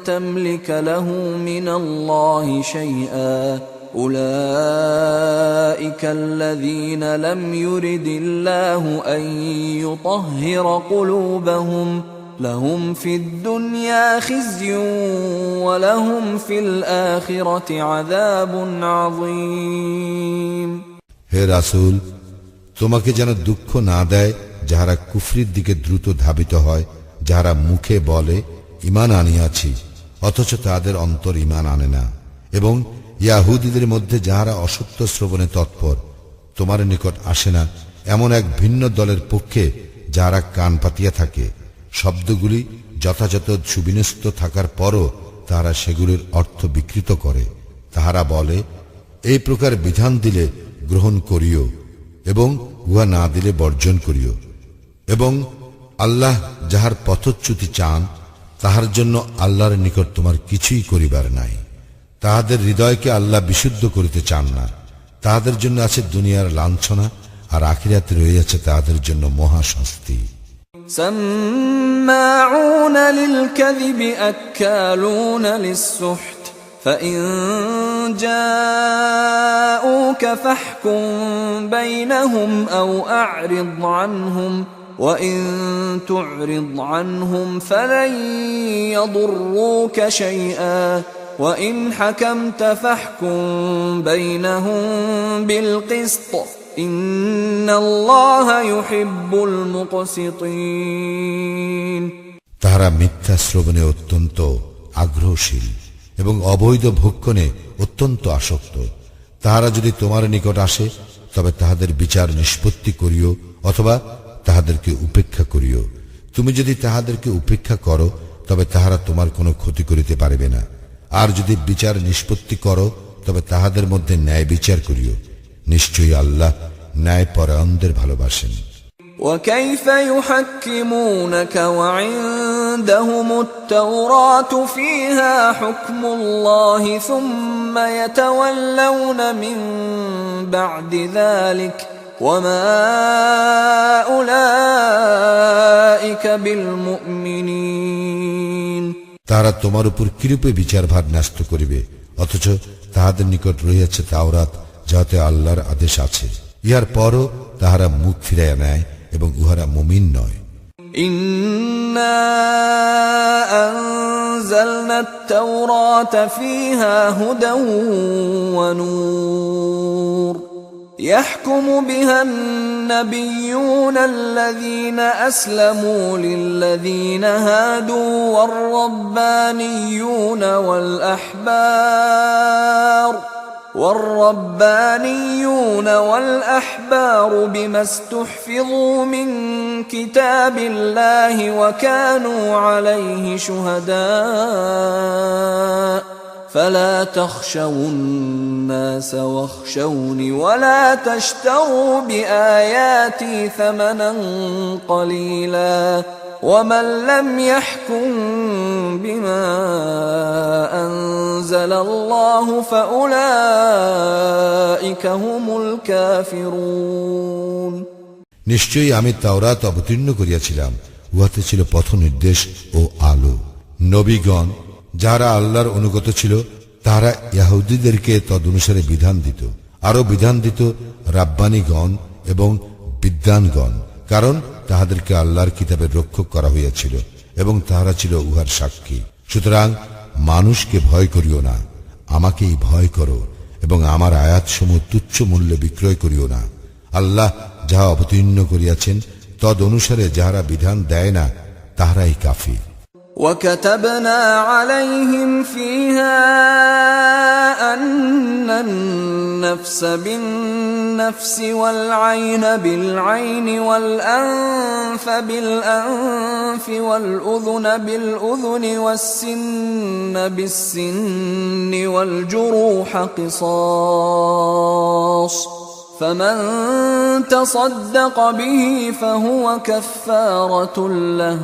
تملك له من الله شيئا أولئك الذين لم يرد الله أن يطهر قلوبهم لهم في الدنيا خزي ولهم في الآخرة عذاب عظيم হে রাসূল, তোমাকে যেন দুঃখ না দেয় যাহারা কুফরির দিকে দ্রুত ধাবিত হয়, যাহারা মুখে বলে ঈমান আনিয়াছি, অথচ তাদের অন্তর ঈমান আনে না, এবং ইয়াহুদীদের মধ্যে যাহারা অসত্য শ্রবণে তৎপর, তোমার নিকট আসে না, এমন এক ভিন্ন দলের পক্ষে যাহারা কান পাতিয়া থাকে। শব্দগুলি যথাযথ সুবিন্যস্ত থাকার পরও তাহারা সেগুলির অর্থ বিকৃত করে। তাহারা বলে, এই প্রকার বিধান দিলে গ্রহণ করিও, এবং উহা না দিলে বর্জন করিও, এবং আল্লাহ যাহার পথচ্যুতি চান তাহার জন্য আল্লাহর নিকট তোমার কিছুই করিবার নাই। তাহাদের হৃদয়কে আল্লাহ বিশুদ্ধ করিতে চান না। তাহাদের জন্য আছে দুনিয়ার লাঞ্ছনা, আর আখিরাতে রয়েছে তাহাদের জন্য মহাশাস্তি। سماعون للكذب أكالون للسحت فإن جاءوك فاحكم بينهم أو أعرض عنهم وإن تعرض عنهم فلن يضروك شيئا وإن حكمت فاحكم بينهم بالقسط إن الله يحب المقسطين তাহারা মিথ্যা শ্রবণে অত্যন্ত আগ্রহশীল এবং অবৈধ ভক্ষণে অত্যন্ত আসক্ত। তাহারা যদি তোমার নিকট আসে তবে তাহাদের বিচার নিষ্পত্তি করিও, অথবা তাহাদেরকে উপেক্ষা করিও। তুমি যদি তাহাদেরকে উপেক্ষা করো তবে তাহারা তোমার কোনো ক্ষতি করিতে পারিবে না, আর যদি বিচার নিষ্পত্তি করো তবে তাহাদের মধ্যে ন্যায় বিচার করিও। নিশ্চয়ই আল্লাহ ন্যায় পরায়ণদের ভালোবাসেন। وكيف يحكمونك وعندهم التوراة فيها حكم الله ثم يتولون من بعد ذلك وما أولئك بالمؤمنين। তাহারা তোমার উপর কিরূপে বিচারভার ন্যস্ত করিবে, অথচ তাহাদের নিকট রহিয়াছে তাওরাত, যাহাতে আল্লাহর আদেশ আছে। ইহার পরও তাহারা মুখ ফিরাইয়া নেয় এবং উহারা মুমিন নয়। إنا أنزلنا التوراة فيها هدى ونور يحكم بها النبيون الذين أسلموا للذين هادوا والربانيون بما استحفظوا من كتاب الله وكانوا عليه شهداء فلا تخشوا الناس واخشوني ولا تشتروا بآياتي ثمنا قليلا ومن لم يحكم بما أنزل الله فأولئك هم الكافرون। নিশ্চয়ই আমি তাওরাত অবতীর্ণ করিয়াছিলাম, উহাতে ছিল পথ নির্দেশ ও আলো। নবীগণ যারা আল্লাহর অনুগত ছিল তারা ইহুদীদেরকে তদনুসারে বিধান দিত, আরো বিধান দিত রাব্বানীগণ এবং বিদ্বানগণ, কারণ তাহাদেরকে আল্লাহর কিতাবের রক্ষক করা হইয়াছিল এবং তাহারা ছিল উহার সাক্ষী। সুতরাং মানুষকে ভয় করিও না, আমাকেই ভয় করো এবং আমার আয়াতসমূহ তুচ্ছ মূল্যে বিক্রয় করিও না। আল্লাহ যাহা অবতীর্ণ করিয়াছেন তদ অনুসারে যাহারা বিধান দেয় না তাহারাই কাফির। وكتبنا عليهم فيها أن النفس بالنفس والعين بالعين والأنف بالأنف والأذن بالأذن والسن بالسن والجروح قصاص فمن تصدق به فهو كفارة له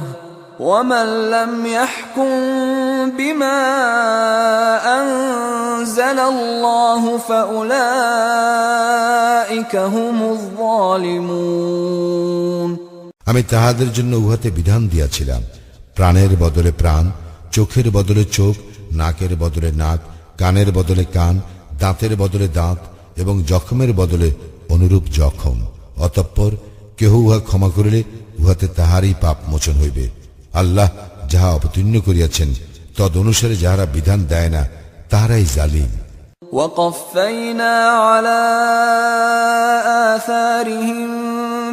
ومن لم يحكم بما أنزل الله فأولئك هم الظالمون। আমি তাহাদের জন্য উহাতে বিধান দিয়াছিলাম, প্রাণের বদলে প্রাণ, চোখের বদলে চোখ, নাকের বদলে নাক, কানের বদলে কান, দাঁতের বদলে দাঁত এবং জখমের বদলে অনুরূপ জখম। অতঃপর কেহ উহা ক্ষমা করিলে উহাতে তাহারই পাপ মোচন হইবে। আল্লাহ যাহা অবতীর্ণ করিয়াছেন তদ অনুসারে যাহারা বিধান দেয় না তাহারাই জালিম। وقفينا على آثارهم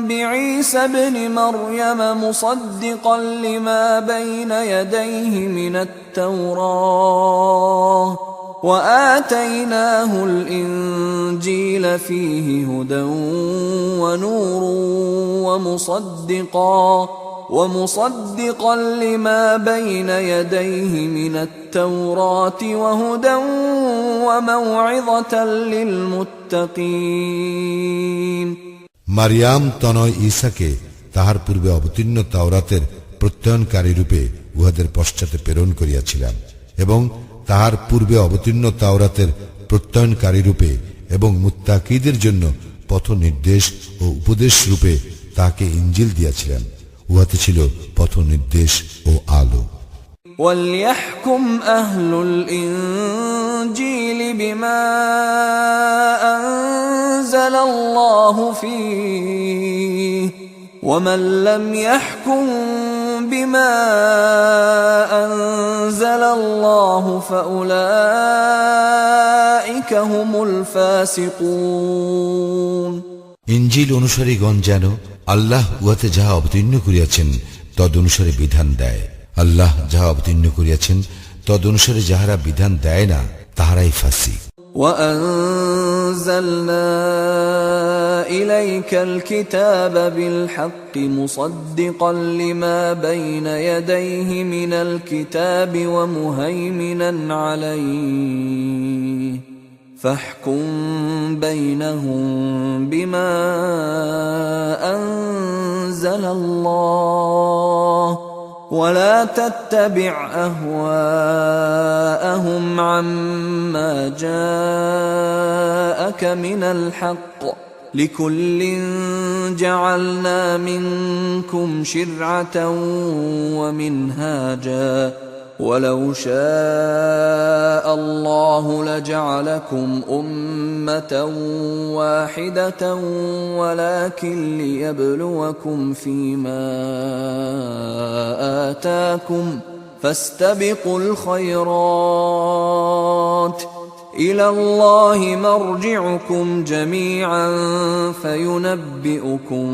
بعيسى ابن مريم مصدقا لما بين يديه من التوراة وآتيناه الإنجيل فيه هدى ونور ومصدقا لما بين يديه من التوراة وهدى وموعظة للمتقين। মারিয়াম তনয় ঈসাকে তাহার পূর্বে অবতীর্ণ তাওরাতের প্রত্যয়নকারী রূপে উহাদের পশ্চাতে প্রেরণ করিয়াছিলাম এবং তাহার পূর্বে অবতীর্ণ তাওরাতের প্রত্যয়নকারী রূপে এবং মুত্তাকীদের জন্য পথ নির্দেশ ও উপদেশ রূপে তাকে ইনজিল দিয়াছিলেন। উহাতে ছিল পথ নির্দেশ ও আলো। وَلْيَحْكُمْ أَهْلُ الْإِنْجِيلِ بِمَا أَنزَلَ اللَّهُ فِيهِ وَمَنْ لَمْ يَحْكُمْ بِمَا أَنزَلَ اللَّهُ فَأُولَئِكَ هُمُ الْفَاسِقُونَ। ইনজিল অনুসারীগণ যেন আল্লাহ উহাতে যাহা অবতীর্ণ করিয়াছেন তদ অনুসারে বিধান দেয়। আল্লাহ যাহা অবতীর্ণ করিয়াছেন তদ অনুসারে যাহারা বিধান দেয় না তাহারাই ফাসিক। وَأَنزَلْنَا إِلَيْكَ الْكِتَابَ بِالْحَقِّ مُصَدِّقًا لِمَا بَيْنَ يَدَيْهِ مِنَ الْكِتَابِ وَمُهَيْمِنًا عَلَيْهِ فَاحْكُم بَيْنَهُم بِمَا أَنزَلَ أنزل الله ولا تتبع أهواءهم عما جاءك من الحق لكل جعلنا منكم شرعة ومنهاجا ولو شاء الله لجعلكم أمة واحدة ولكن ليبلوكم فيما آتاكم فاستبقوا الخيرات إلى الله مرجعكم جميعا فينبئكم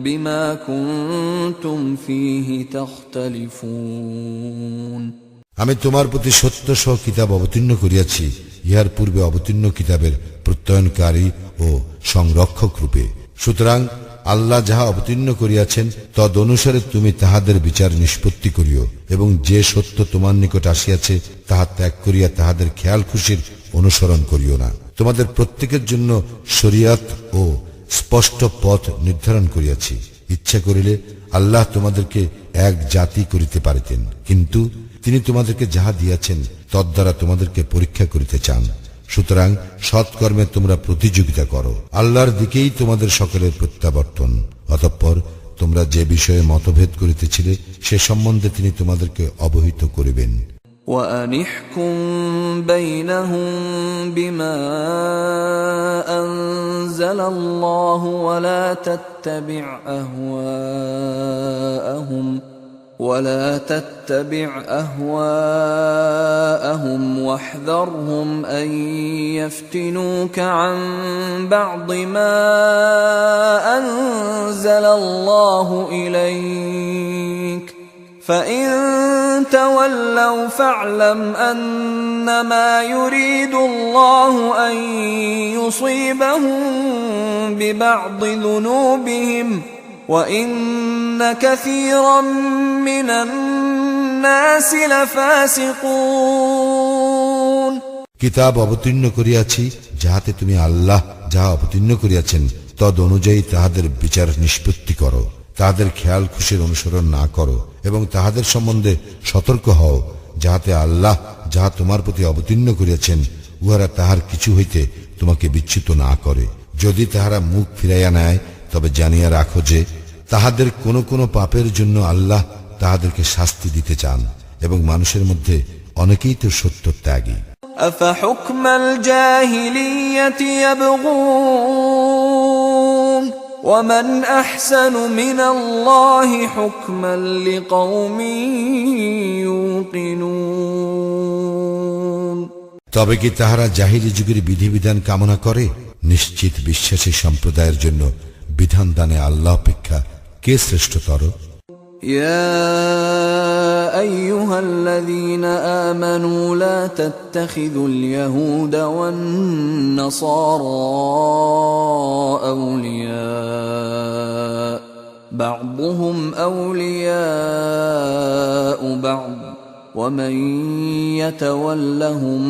بما كنتم فيه تختلفون আমি তোমার প্রতি সত্য সহ কিতাব অবতীর্ণ করিয়াছি, ইহার পূর্বে অবতীর্ণ কিতাবের প্রত্যয়নকারী ও সংরক্ষক রূপে। সুতরাং আল্লাহ যাহা অবতীর্ণ করিয়াছেন তদ অনুসারে তুমি তাহাদের বিচার নিষ্পত্তি করিও, এবং যে সত্য তোমার নিকট আসিয়াছে তাহা ত্যাগ করিয়া তাহাদের খেয়াল খুশির অনুসরণ করিও না। তোমাদের প্রত্যেকের জন্য শরিয়াত ও স্পষ্ট পথ নির্ধারণ করিয়াছি। ইচ্ছা করিলে আল্লাহ তোমাদেরকে এক জাতি করিতে পারিতেন, কিন্তু তিনি তোমাদেরকে যাহা দিয়াছেন তদ্বারা তোমাদেরকে পরীক্ষা করিতে চান। সুতরাং সৎকর্মে তোমরা প্রতিযোগিতা করো, আল্লাহর দিকেই তোমাদের সকলের প্রত্যাবর্তন। অতঃপর তোমরা যে বিষয়ে মতভেদ করিতেছিলে সে সম্বন্ধে তিনি তোমাদেরকে অবহিত করিবেন। وأنحكم بينهم بما أنزل الله ولا تتبع أهواءهم واحذرهم أن يفتنوك عن بعض ما أنزل الله إليك فإن تولوا فاعلم أنما يريد الله أن يصيبهم ببعض ذنوبهم وإن كثيرا من الناس لفاسقون কিতাব অবতীর্ণ করিয়াছি যাহাতে তুমি আল্লাহ যাহা অবতীর্ণ করিয়াছেন তদ অনুযায়ী তাহাদের বিচার নিষ্পত্তি করো, তাহাদের খেয়াল খুশির অনুসরণ না করো, এবং তাহাদের সম্বন্ধে সতর্ক হও, যাহাতে আল্লাহ যাহা তোমার প্রতি অবতীর্ণ করিয়াছেন উহারা তাহার কিছু হইতে তোমাকে বিচ্যুত না করে। যদি তাহারা মুখ ফিরাইয়া নেয় তবে জানিয়া রাখো যে তাহাদের কোন কোন পাপের জন্য আল্লাহ তাহাদেরকে শাস্তি দিতে চান, এবং মানুষের মধ্যে অনেকেই তো সত্য ত্যাগী। أفحكم الجاهلية يبغون ومن أحسن من الله حكما لقوم يوقنون তবে কি তাহারা জাহিলি যুগের বিধিবিধান কামনা করে? নিশ্চিত বিশ্বাসী সম্প্রদায়ের জন্য বিধান দানে আল্লাহ অপেক্ষা কে শ্রেষ্ঠতর? يا أيها الذين آمنوا لا تتخذوا اليهود والنصارى أولياء بعضهم أولياء بعض ومن يتولهم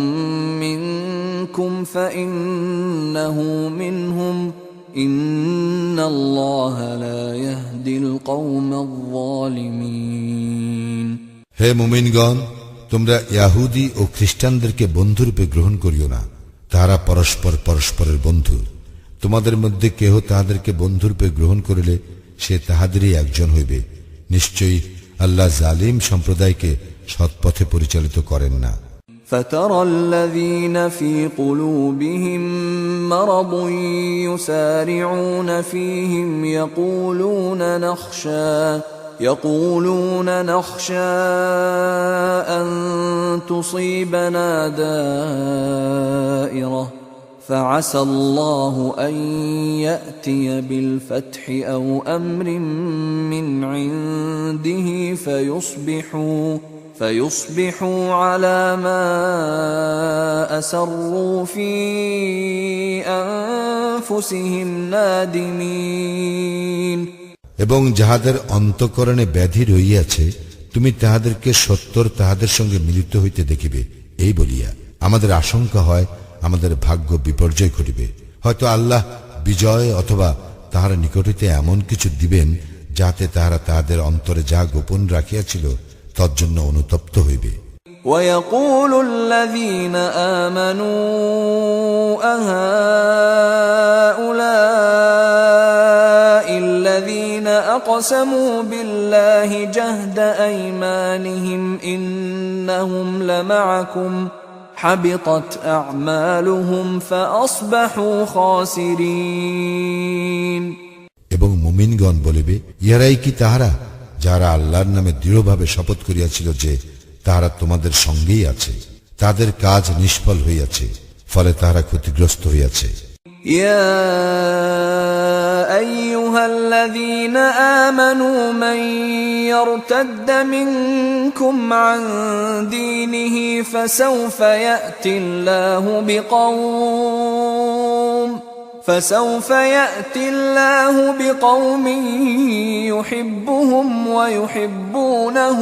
منكم فإنه منهم إن الله لا يهدي القوم الظالمين হে মুমিনগণ, তোমরা ইহুদি ও খ্রিস্টানদেরকে বন্ধুরূপে গ্রহণ করিও না। তাহারা পরস্পর পরস্পরের বন্ধু। তোমাদের মধ্যে কেহ তাহাদেরকে বন্ধুরূপে গ্রহণ করিলে সে তাহাদেরই একজন হইবে। নিশ্চয়ই আল্লাহ জালিম সম্প্রদায়কে সৎপথে পরিচালিত করেন না। فترى الذين في قلوبهم مرض يسارعون فيهم يقولون نخشى أن تصيبنا دائرة فعسى الله أن يأتي بالفتح أو أمر من عنده فيصبحوا على ما أسروا في أنفسهم نادمين এবং যাহাদের অন্তঃকরণে ব্যাধি রহিয়াছে তুমি তাহাদেরকে সত্তর তাহাদের সঙ্গে মিলিত হইতে দেখিবে, এই বলিয়া আমাদের আশঙ্কা হয় আমাদের ভাগ্য বিপর্যয় ঘটিবে। হয়তো আল্লাহ বিজয় অথবা তাহার নিকট হইতে এমন কিছু দিবেন যাতে তাহারা তাহাদের অন্তরে যা গোপন রাখিয়াছিল তজ্জন্য অনুতপ্ত হইবে। ويقول الذين آمنوا أهؤلاء الذين أقسموا بالله جهد أيمانهم إنهم لمعكم حبطت أعمالهم فأصبحوا خاسرين। এবং মুমিনগণ বলিবে, ইহারাই কি তাহারা যারা আল্লাহর নামে দৃঢ়ভাবে শপথ করিয়াছিল যে তাহারা তোমাদের সঙ্গেই আছে, তাদের কাজ নিষ্ফল হইয়াছে, ফলে তাহারা ক্ষতিগ্রস্ত হইয়াছে। يا أيها الذين آمنوا من يرتد منكم عن دينه فسوف يأتي الله بقوم يحبهم ويحبونه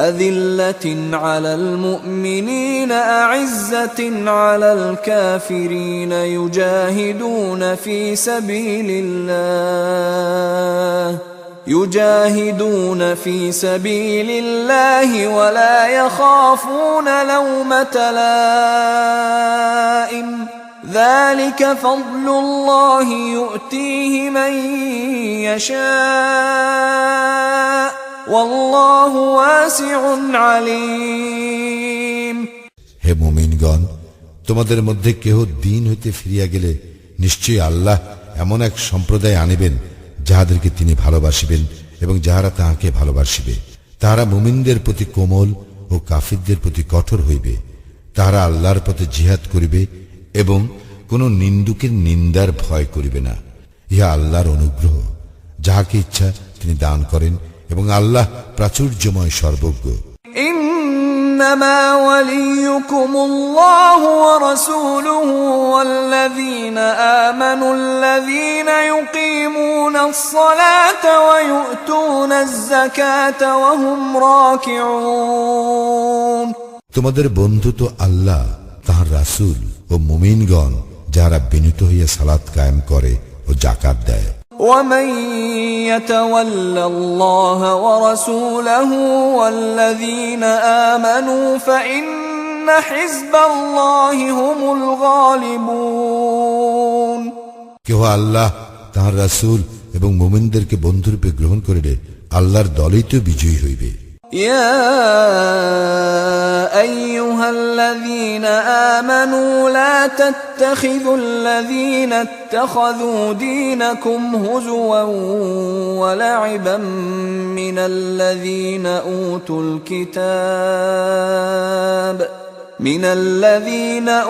أذلة على المؤمنين أعزة على الكافرين يجاهدون في سبيل الله ولا يخافون لومة لائم ذلك فضل الله يؤتيه من يشاء والله واسع عليم। হে মুমিনগণ, তোমাদের মধ্যে কেহ দ্বীন হইতে ফিরিয়া গেলে নিশ্চয়ই আল্লাহ এমন এক সম্প্রদায় আনিবেন যাহাদেরকে তিনি ভালোবাসিবেন এবং যাহারা তাহাকে ভালোবাসিবে। তাহারা মুমিনদের প্রতি কোমল ও কাফিরদের প্রতি কঠোর হইবে। তাহারা আল্লাহর পথে জিহাদ করিবে এবং কোন নিন্দুকের নিন্দার ভয় করিবে না। ইহা আল্লাহর অনুগ্রহ, যাহাকে ইচ্ছা তিনি দান করেন এবং আল্লাহ প্রাচুর্যময় সর্বজ্ঞ। إنما وليكم الله ورسوله والذين آمنوا الذين يقيمون الصلاة ويؤتون الزكاة وهم راكعون। তোমাদের বন্ধু তো আল্লাহ, তাহার রাসূল ও মুমিনগণ, যারা বিনীত হইয়া সালাত কায়েম করে ও যাকাত দেয়। ومن يتول الله ورسوله والذين آمنوا فإن حزب الله هم الغالبون। কেহ আল্লাহ, তাহার রাসূল এবং মুমিনদেরকে বন্ধুরূপে গ্রহণ করিলে আল্লাহর দলই তো বিজয়ী হইবে। يا أيها الذين آمنوا لا تتخذوا الذين اتخذوا دينكم هزوا ولعبا من الذين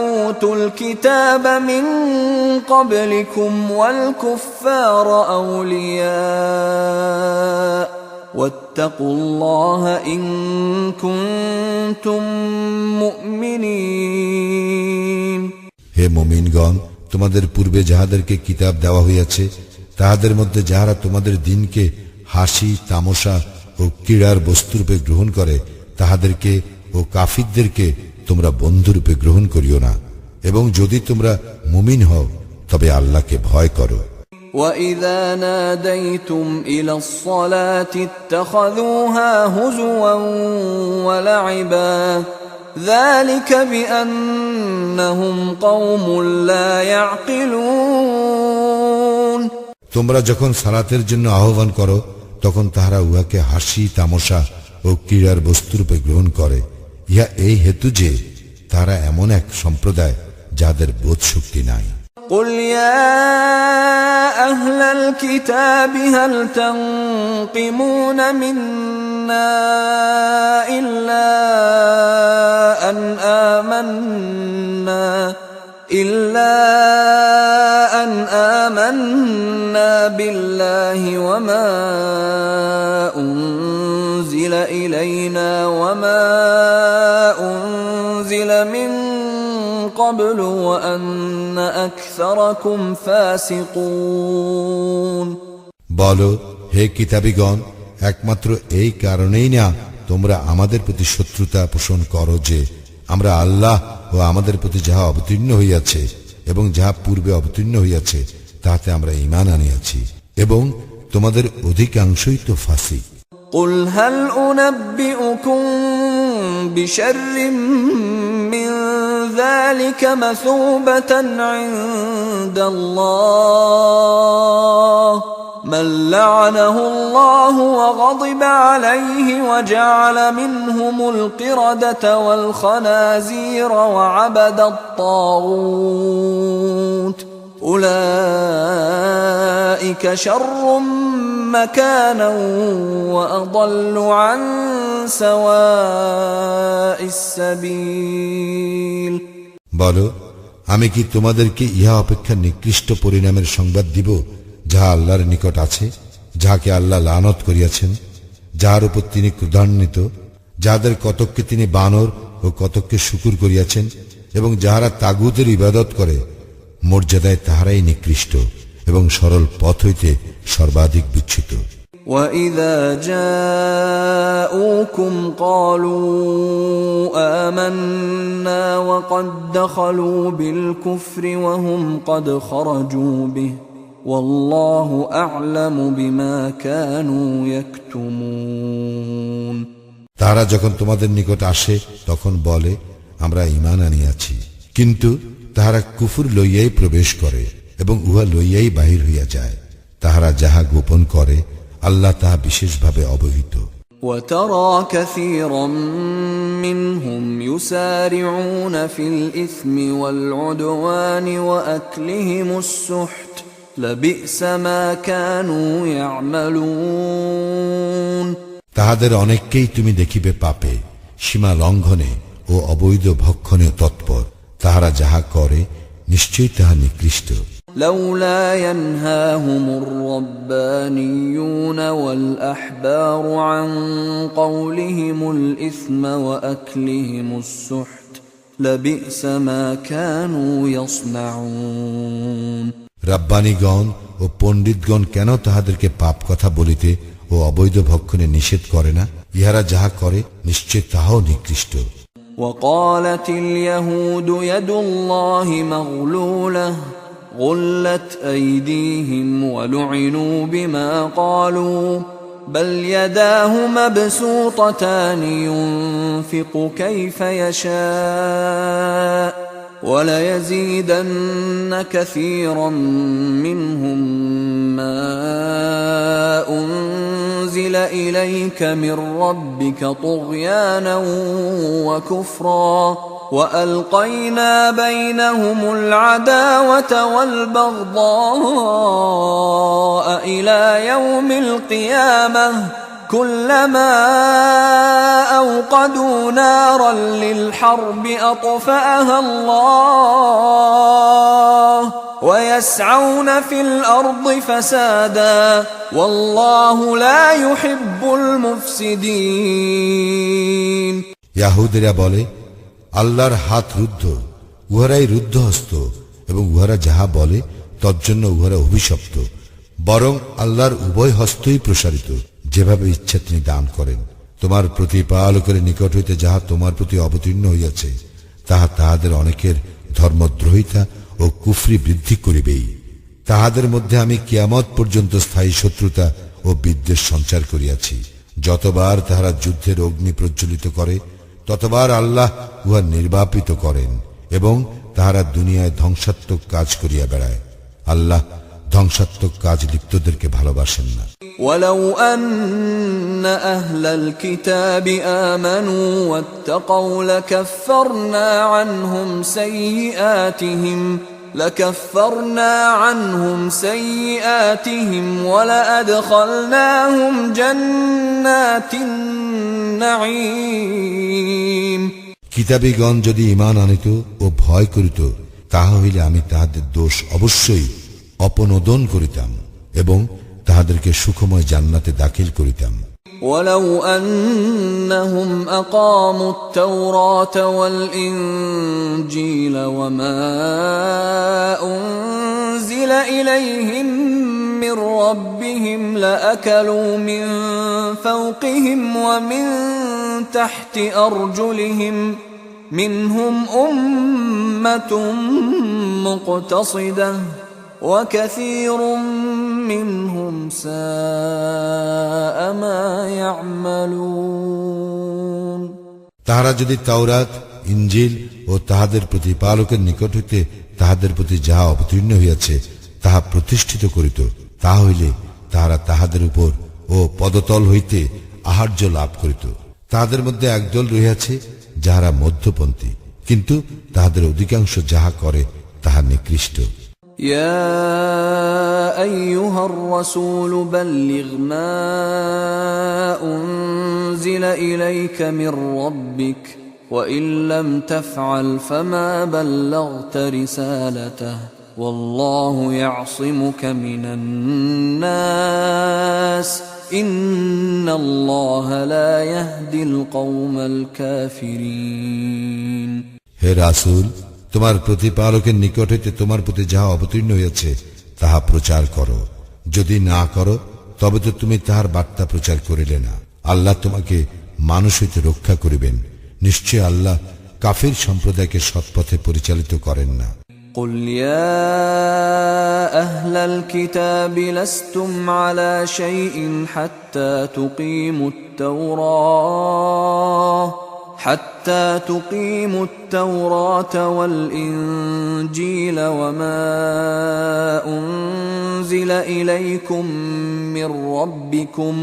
أوتوا الكتاب من قبلكم والكفار أولياء واتقوا الله إن كنتم مؤمنين। হে মুমিনগণ, তোমাদের পূর্বে যাহাদেরকে কিতাব দেওয়া হইয়াছে তাহাদের মধ্যে যাহারা তোমাদের দিনকে হাসি তামাশা ও ক্রীড়ার বস্তুরূপে গ্রহণ করে তাহাদেরকে ও কাফিরদেরকে তোমরা বন্ধুরূপে গ্রহণ করিও না, এবং যদি তোমরা মুমিন হও তবে আল্লাহকে ভয় করো। وَإِذَا نَادَيْتُمْ إِلَى الصَّلَاةِ اتَّخَذُوهَا هُزُوًا وَلَعِبًا ذَلِكَ بِأَنَّهُمْ قَوْمٌ لَا يَعْقِلُونَ। তোমরা যখন সালাতের জন্য আহ্বান করো তখন তাহারা উহাকে হাসি তামাশা ও ক্রীড়ার বস্তুরূপে গ্রহণ করে। ইহা এই হেতু যে তারা এমন এক সম্প্রদায় যাদের বোধ শক্তি নাই। قل يا أهل الكتاب هل تنقمون منا إلا أن آمنا بالله وما أنزل إلينا وما أنزل من قبل وأن أكثركم فاسقون। বলো, হে কিতাবীগণ, একমাত্র এই কারণেই না তোমরা আমাদের প্রতি শত্রুতা পোষণ করো যে আমরা আল্লাহ ও আমাদের প্রতি যাহা অবতীর্ণ হইয়াছে এবং যাহা পূর্বে অবতীর্ণ হইয়াছে তাহাতে আমরা ঈমান আনিয়াছি, এবং তোমাদের অধিকাংশই তো ফাসিক। قل هل أنبئكم بشر من ذلك مثوبة عند الله من لعنه الله وغضب عليه وجعل منهم القردة والخنازير وعبد الطاغوت أولئك شر مكانا وأضل عن سواء السبيل। বলো, আমি কি তোমাদেরকে ইহা অপেক্ষা নিকৃষ্ট পরিণামের সংবাদ দিব যাহা আল্লাহর নিকট আছে, যাহাকে আল্লাহ লানত করিয়াছেন, যাহার উপর তিনি ক্রোধান্বিত, যাহাদের কতককে তিনি বানর ও কতককে শুকুর করিয়াছেন, এবং যাহারা তাগুতের ইবাদত করে, মর্যাদায় তাহারাই নিকৃষ্ট এবং সরল পথ হইতে সর্বাধিক বিচ্যুত। وَإِذَا جَاءُوكُمْ قَالُوا آمَنَّا وَقَدْ دَخَلُوا بِالْكُفْرِ وَهُمْ قَدْ خَرَجُوا بِهِ وَاللَّهُ أَعْلَمُ بِمَا كَانُوا يَكْتُمُونَ। তারা যখন তোমাদের নিকট আসে তখন বলে, আমরা ঈমান আনিয়াছি, কিন্তু তাহারা কুফর লইয়াই প্রবেশ করে এবং উহা লইয়াই বাহির হইয়া যায়। তাহারা যাহা গোপন করে আল্লাহ তাহা বিশেষভাবে অবহিত। وَتَرَى كَثِيرًا مِّنْهُمْ يُسَارِعُونَ فِي الْإِثْمِ وَالْعُدْوَانِ وَأَكْلِهِمُ السُّحْتَ لَبِئْسَ مَا كَانُوا يَعْمَلُونَ। তাহাদের অনেককেই তুমি দেখিবে পাপে, সীমা লঙ্ঘনে ও অবৈধ ভক্ষণে তৎপর। তাহারা যাহা করে নিশ্চয়ই তাহা নিকৃষ্ট। لولا ينهاهم الربانيون والأحبار عن قولهم الإثم وأكلهم السحت لبئس ما كانوا يصنعون। রাব্বানীগণ ও পণ্ডিতগণ কেন তাহাদেরকে পাপ কথা বলিতে ও অবৈধ ভক্ষণে নিষেধ করে না? ইহারা যাহা করে নিশ্চয় তাহাও নিকৃষ্ট। وقالت اليهود يد الله مغلولة غلت أيديهم ولعنوا بما قالوا بل يداه مبسوطتان ينفق كيف يشاء وليزيدن كثيرا منهم ما أنزل إليك من ربك طغيانا وكفرا وألقينا بينهم العداوة والبغضاء إلى يوم القيامة كلما أوقدوا نارا للحرب أطفأها الله ويسعون في الأرض فسادا والله لا يحب المفسدين। ইয়াহুদীরা বলে, আল্লাহর হাত রুদ্ধ, উহারাই রুদ্ধহস্ত, এবং উহারা যাহা বলে তজ্জন্য উহারা অভিশপ্ত। বরং আল্লাহর উভয় হস্তই প্রসারিত, যেভাবে ইচ্ছা তিনি দান করেন। তোমার প্রতিপালকের নিকট হইতে যাহা তোমার প্রতি অবতীর্ণ হইয়াছে তাহা তাহাদের অনেকের ধর্মদ্রোহিতা ও কুফরি বৃদ্ধি করিবেই। তাহাদের মধ্যে আমি কিয়ামত পর্যন্ত স্থায়ী শত্রুতা ও বিদ্বেষ সঞ্চার করিয়াছি। যতবার তাহারা যুদ্ধের অগ্নি প্রজ্বলিত করে ততবার আল্লাহ উহা নির্বাপিত করেন, এবং তাহারা দুনিয়ায় ধ্বংসাত্মক কাজ করিয়া বেড়ায়। আল্লাহ ধ্বংসাত্মক কাজ লিপ্তদেরকে ভালোবাসেন না। ولو أن أهل الكتاب آمنوا واتقوا لكفرنا عنهم سيئاتهم ولأدخلناهم جنات النعيم। কিতাবীগণ যদি ঈমান আনিত ও ভয় করিত তাহা হইলে আমি তাহাদের দোষ অবশ্যই অপনোদন করিতাম এবং তাহাদেরকে সুখময় জান্নাতে দাখিল করিতাম। ولو أنهم أقاموا التوراة والإنجيل وما أنزل إليهم من ربهم لأكلوا من فوقهم ومن تحت أرجلهم منهم أمة مقتصدة وكثير منهم ساء ما يعملون তাহারা যদি তাওরাত, ইনজিল ও তাহাদের প্রতিপালকের নিকট হইতে তাহাদের প্রতি যাহা অবতীর্ণ হইয়াছে তাহা প্রতিষ্ঠিত করিত, তাহা হইলে তাহারা তাহাদের উপর ও পদতল হইতে আহার্য লাভ করিত। তাহাদের মধ্যে একদল রহিয়াছে যাহারা মধ্যপন্থী, কিন্তু তাহাদের অধিকাংশ যাহা করে তাহা নিকৃষ্ট। يا أيها الرسول بلغ ما أنزل إليك من ربك وإن لم تفعل فما بلغت رسالته والله يعصمك من الناس إن الله لا يهدي القوم الكافرين হে রাসূল, তোমার প্রতিপালকের নিকট হইতে তোমার প্রতি যাহা অবতীর্ণ হইয়াছে তাহা প্রচার করো। যদি না করো তবে তো তুমি তাহার বার্তা প্রচার করিলে না। আল্লাহ তোমাকে মানুষ হইতে রক্ষা করিবেন। নিশ্চয় আল্লাহ কাফির সম্প্রদায়কে সৎপথে পরিচালিত করেন না। قل يا أهل الكتاب لستم على شيء حتى تقيموا التوراة والإنجيل وما أنزل إليكم من ربكم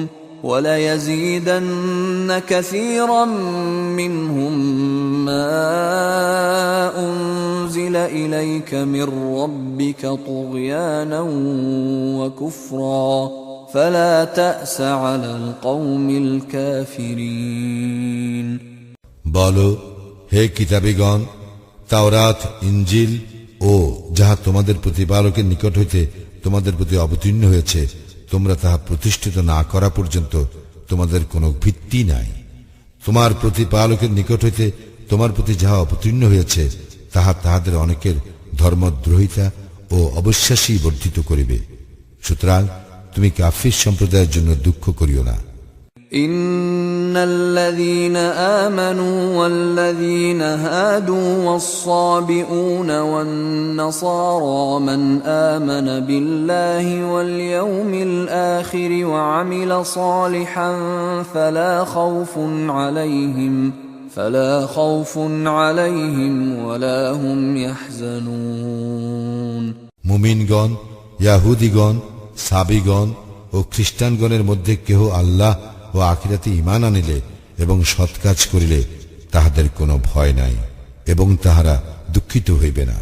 وليزيدن كثيرا منهم ما أنزل إليك من ربك طغيانا وكفرا فلا تأس على القوم الكافرين বলো, হে কিতাবীগণ, তাওরাত, ইনজিল ও যাহা তোমাদের প্রতিপালকের নিকট হইতে তোমাদের প্রতি অবতীর্ণ হয়েছে তোমরা তাহা প্রতিষ্ঠিত না করা পর্যন্ত তোমাদের কোনো ভিত্তি নাই। তোমার প্রতিপালকের নিকট হইতে তোমার প্রতি যাহা অবতীর্ণ হয়েছে তাহা তাহাদের অনেকের ধর্মদ্রোহিতা ও অবিশ্বাসী বর্ধিত করিবে। সুতরাং তুমি কাফির সম্প্রদায়ের জন্য দুঃখ করিও না। إن الذين آمنوا والذين هادوا والصابئون والنصارى من آمن بالله واليوم الآخر وعمل صالحا فلا خوف عليهم ولا هم يحزنون মুমিনগণ, ইয়াহুদীগণ, সাবিগণ ও খ্রিস্টানগণের মধ্যে কেহ আল্লাহ ও আখিরাতে ঈমান আনিলে এবং সৎ কাজ করিলে তাহাদের কোনো ভয় নাই এবং তাহারা দুঃখিত হইবে না।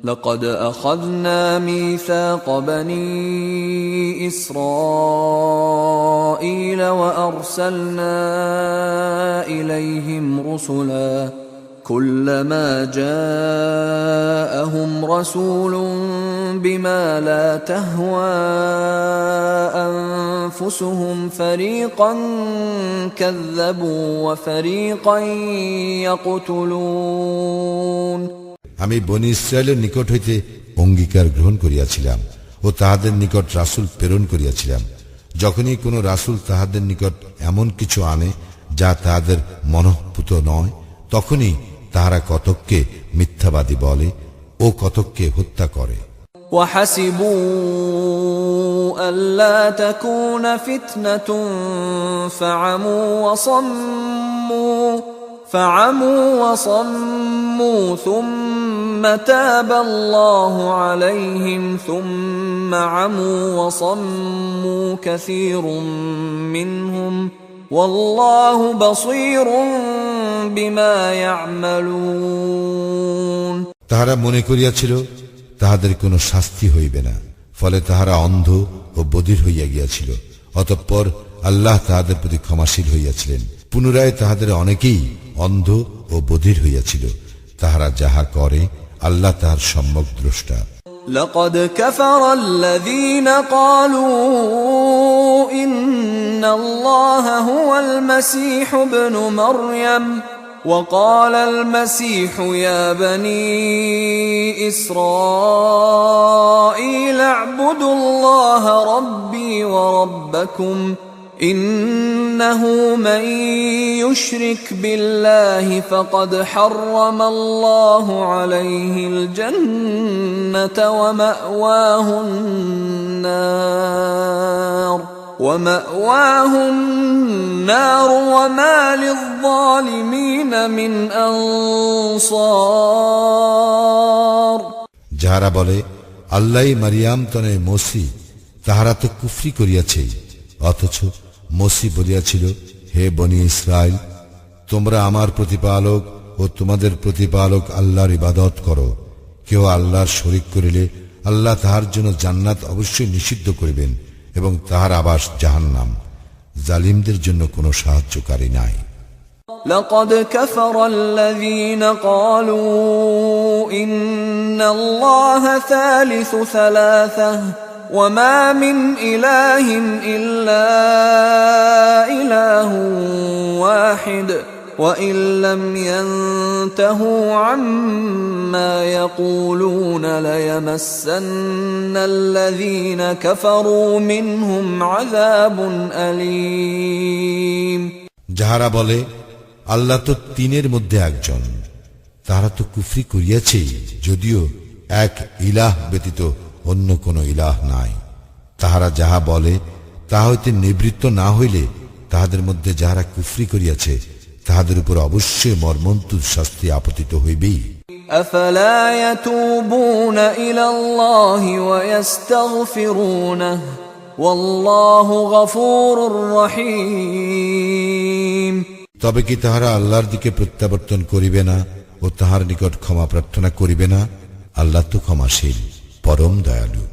لقد أخذنا ميثاق بني إسرائيل وأرسلنا إليهم رسلا كلما جاءهم رسول بما لا تهوى أنفسهم فريقا كذبوا وفريقا يقتلون আমি বনী ইসরায়েলের নিকট হইতে অঙ্গীকার গ্রহণ করিয়াছিলাম ও তাহাদের নিকট রাসূল প্রেরণ করিয়াছিলাম। যখনই কোন রাসূল তাহাদের নিকট এমন কিছু আনে যা তাহাদের মনঃপূত নয়, তখনই তাহারা কতককে মিথ্যাবাদী বলে ও কতককে হত্যা করে। وحسبوا ألا تكون فتنة فعموا وصموا ثم تاب الله عليهم ثم عموا وصموا كثير منهم والله بصير بما يعملون তাহারা মনে করিয়াছিল তাহাদের কোনো শাস্তি হইবে না, ফলে তাহারা অন্ধ ও বধির হইয়া গিয়াছিল। অতঃপর আল্লাহ তাহাদের প্রতি ক্ষমাশীল হইয়াছিলেন। পুনরায় তাহাদের অনেকেই অন্ধ ও বধির হইয়াছিল। তাহারা যাহা করে আল্লাহ তাহার সম্যক দ্রষ্টা। لقد كفر الذين قالوا إن الله هو المسيح ابن مريم وقال المسيح يا بني إسرائيل اعبدوا الله ربي وربكم إنه من يشرك بالله فقد حرم الله عليه الجنة ومأواه النار وما للظالمين من أنصار যাহারা বলে আল্লাহ মারিয়াম তনয় মসি, তাহারা তো কুফরি করিয়াছে। অথচ মসি বলিয়াছিল, হে বনি ইসরাইল, তোমরা আমার প্রতিপালক ও তোমাদের প্রতিপালক আল্লাহর ইবাদত করো। কেউ আল্লাহর শরীক করিলে আল্লাহ তাহার জন্য জান্নাত অবশ্যই নিষিদ্ধ করিবেন এবং তাহার আবাস জাহান্নাম। জালিমদের জন্য কোনো সাহায্যকারী নাই। لقد كفر الذين قالوا إن الله ثالث ثلاثة وما من إله إلا إله واحد وإن لم ينتهوا عما يقولون ليمسن الذين كفروا منهم عذاب أليم যাহারা বলে আল্লাহ তো তিনের মধ্যে একজন, তাহারা তো কুফরি করিয়াছে, যদিও এক ইলাহ ব্যতীত অন্য কোন ইলাহ নাই। তাহারা যাহা বলে তাহা হইতে নিবৃত্ত না হইলে তাহাদের মধ্যে যাহারা কুফরি করিয়াছে তাহাদের উপর অবশ্যই মর্মন্তুদ শাস্তি আপতিত হইবেই। أفلا يتوبون إلى الله ويستغفرونه والله غفور رحيم তবে কি তাহারা আল্লাহর দিকে প্রত্যাবর্তন করিবে না ও তাহার নিকট ক্ষমা প্রার্থনা করিবে না? আল্লাহ তো ক্ষমাশীল, পরম দয়ালু।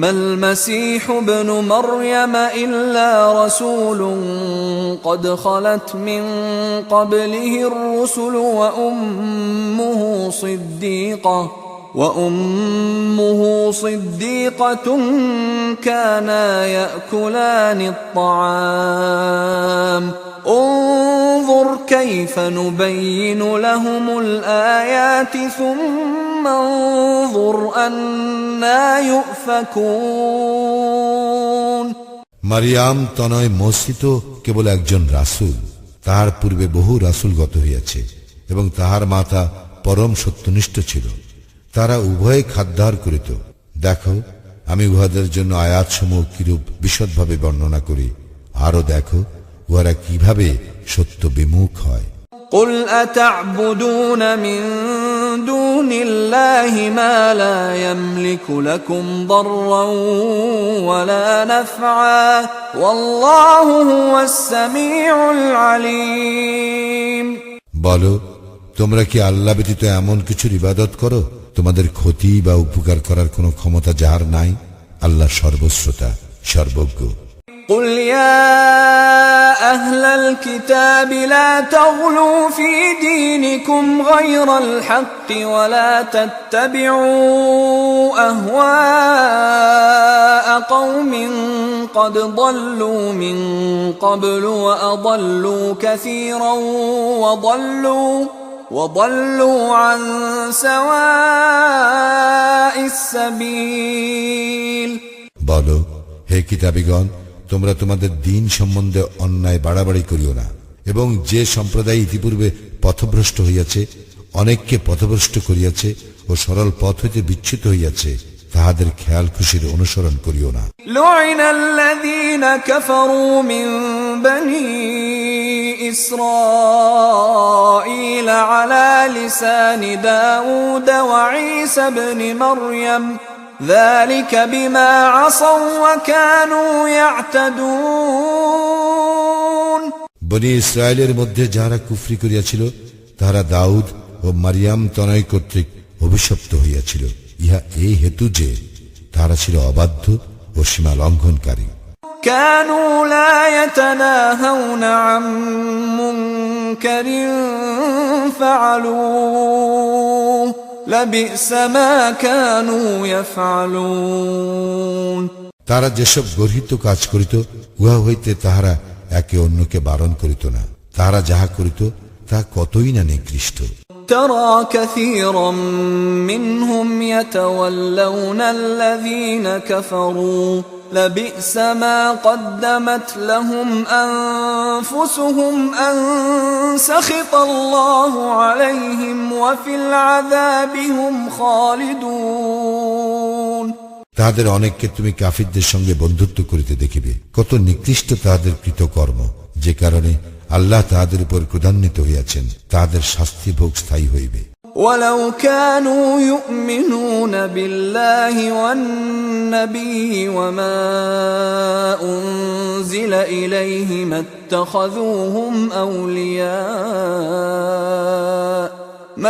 ما المسيح ابن مريم إلا رسول قد خلت من قبله الرسل وأمه صديقة كانا يأكلان الطعام انظر كيف نبين لهم الآيات ثم انظر أنا يؤفكون মারিয়াম তনয় মসিত কেবল একজন রাসূল, তাহার পূর্বে বহু রাসূলগত হইয়াছে এবং তাহার মাতা পরম সত্যনিষ্ঠ ছিল। তারা উভয়ে খাদ্যাহার করিত। দেখো আমি উহাদের জন্য আয়াতসমূহ কিরূপ বিশদভাবে বর্ণনা করি, আরো দেখো উহারা কিভাবে সত্য বিমুখ হয়। قل أتعبدون من دون الله ما لا يملك لكم ضرا ولا نفعا والله هو السميع العليم বলো, তোমরা কি আল্লাহ ব্যতীত এমন কিছুর ইবাদত করো তোমাদের ক্ষতি বা উপকার করার কোনো ক্ষমতা যাহার নাই? আল্লাহ সর্বশ্রোতা, সর্বজ্ঞ। قل يا أهل الكتاب لا تغلوا في دينكم غير الحق ولا تتبعوا أهواء قوم قد ضلوا من قبل وأضلوا كثيرا وضلوا عن سواء السبيل বলো, হে কিতাবীগণ, তোমরা তোমাদের দ্বীন সম্বন্ধে অন্যায় বাড়াবাড়ি করিও না, এবং যে সম্প্রদায় ইতিপূর্বে পথভ্রষ্ট হইয়াছে, অনেককে পথভ্রষ্ট করিয়াছে ও সরল পথ হইতে বিচ্যুত হইয়াছে, তাহাদের খেয়াল খুশির অনুসরণ করিও না। لعن الذين كفروا من بني إسرائيل على لسان داود وعيسى بن مريم ذلك بما عصوا وكانوا يعتدون বনি ইসরায়েলের মধ্যে যাহারা কুফরি করিয়াছিল তাহারা দাউদ ও মারিয়াম তনয় কর্তৃক অভিশপ্ত হইয়াছিল, ইহা এই হেতু যে তাহারা ছিল অবাধ্য ও সীমা লঙ্ঘনকারী। كانوا لا يتناهون عن منكر فعلوه لبئس ما كانوا يفعلون তারা যেসব গর্হিত কাজ করিত উহা হইতে তাহারা একে অন্যকে বারণ করিত না। তাহারা যাহা করিত তা কতই না নিকৃষ্ট। ترى كثيرا منهم يتولون الذين كفروا لبئس ما قدمت لهم أنفسهم أن سخط الله عليهم وفي العذاب هم خالدون তাহাদের অনেককে তুমি কাফিরদের সঙ্গে বন্ধুত্ব করিতে দেখিবে, কত নিকৃষ্ট তাহাদের কৃতকর্ম, যে কারণে আল্লাহ তাহাদের উপর ক্রোধান্বিত হইয়াছেন, তাহাদের শাস্তি ভোগ স্থায়ী হইবে। ولو كانوا يؤمنون بالله والنبي وما أنزل إليه ما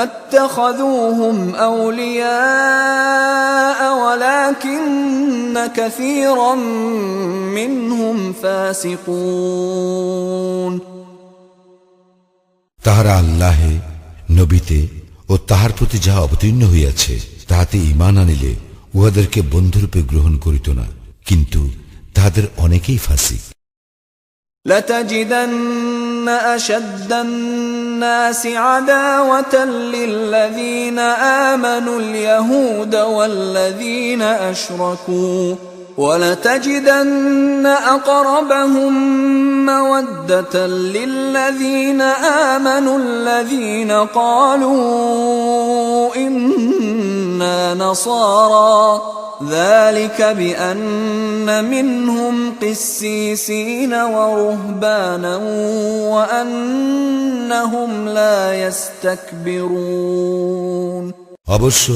اتخذوهم أولياء ولكن كثيرا منهم فاسقون তাহারা আল্লাহে, নবীতে ও তাহার প্রতি যাহা অবতীর্ণ হইয়াছে তাহাতে ঈমান আনিলে উহাদেরকে বন্ধুরূপে গ্রহণ করিত না, কিন্তু তাহাদের অনেকেই ফাসিক। لتجدن أشد الناس عداوة للذين آمنوا اليهود والذين أشركوا ولتجدن أقربهم مودة للذين آمنوا الذين قالوا إنا نصارى ذلك بأن منهم قسيسين ورهبانا وأنهم لا يستكبرون অবশ্য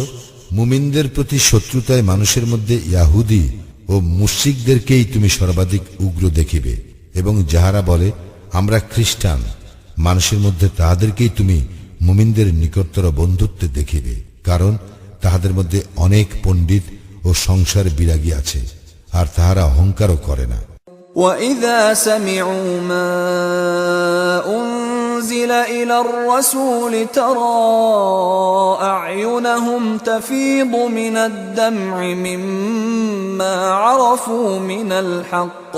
মুমিনদের প্রতি শত্রুতায় মানুষের মধ্যে ইয়াহুদি ও মুশরিকদেরকেই তুমি সর্বাধিক উগ্র দেখিবে, এবং যাহারা বলে আমরা খ্রিস্টান, মানুষের মধ্যে তাহাদেরকেই তুমি মুমিনদের নিকটতর বন্ধুত্বে দেখিবে, কারণ তাহাদের মধ্যে অনেক পণ্ডিত ও সংসার বিরাগী আছে, আর তাহারা অহংকারও করে না। وَإِذَا سَمِعُوا مَا أُنزِلَ إِلَى الرَّسُولِ تَرَى أَعْيُنَهُمْ تَفِيضُ مِنَ الدَّمْعِ مِمَّا عَرَفُوا مِنَ الْحَقِّ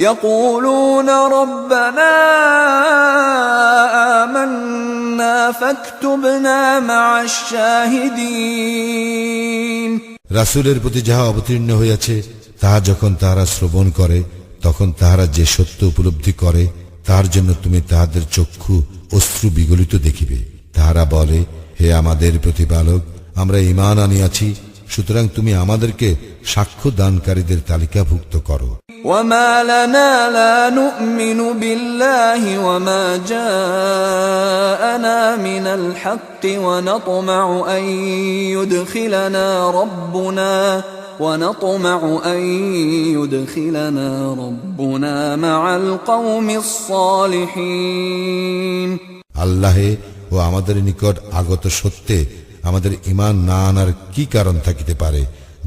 يَقُولُونَ رَبَّنَا آمَنَّا فَاكْتُبْنَا مَعَ الشَّاهِدِينَ রাসূলের প্রতি যাহা অবতীর্ণ হইয়াছে তাহা যখন তাহারা শ্রবণ করে, তখন তাহারা যে সত্য উপলব্ধি করে তার জন্য তুমি তাহাদের চক্ষু অশ্রু বিগলিত দেখিবে। তাহারা বলে, হে আমাদের প্রতিপালক, আমরা ঈমান আনিয়াছি, সুতরাং তুমি আমাদেরকে সাক্ষ্য দানকারীদের তালিকাভুক্ত করো। وَمَا لَنَا لَا نُؤْمِنُ بِاللَّهِ وَمَا جَاءَنَا مِنَ الْحَقِّ وَنَطْمَعُ أَن يُدْخِلَنَا رَبُّنَا مَعَ الْقَوْمِ الصَّالِحِينَ আল্লাহে ও আমাদের নিকট আগত সত্যে আমাদের ঈমান না আনার কি কারণ থাকিতে পারে,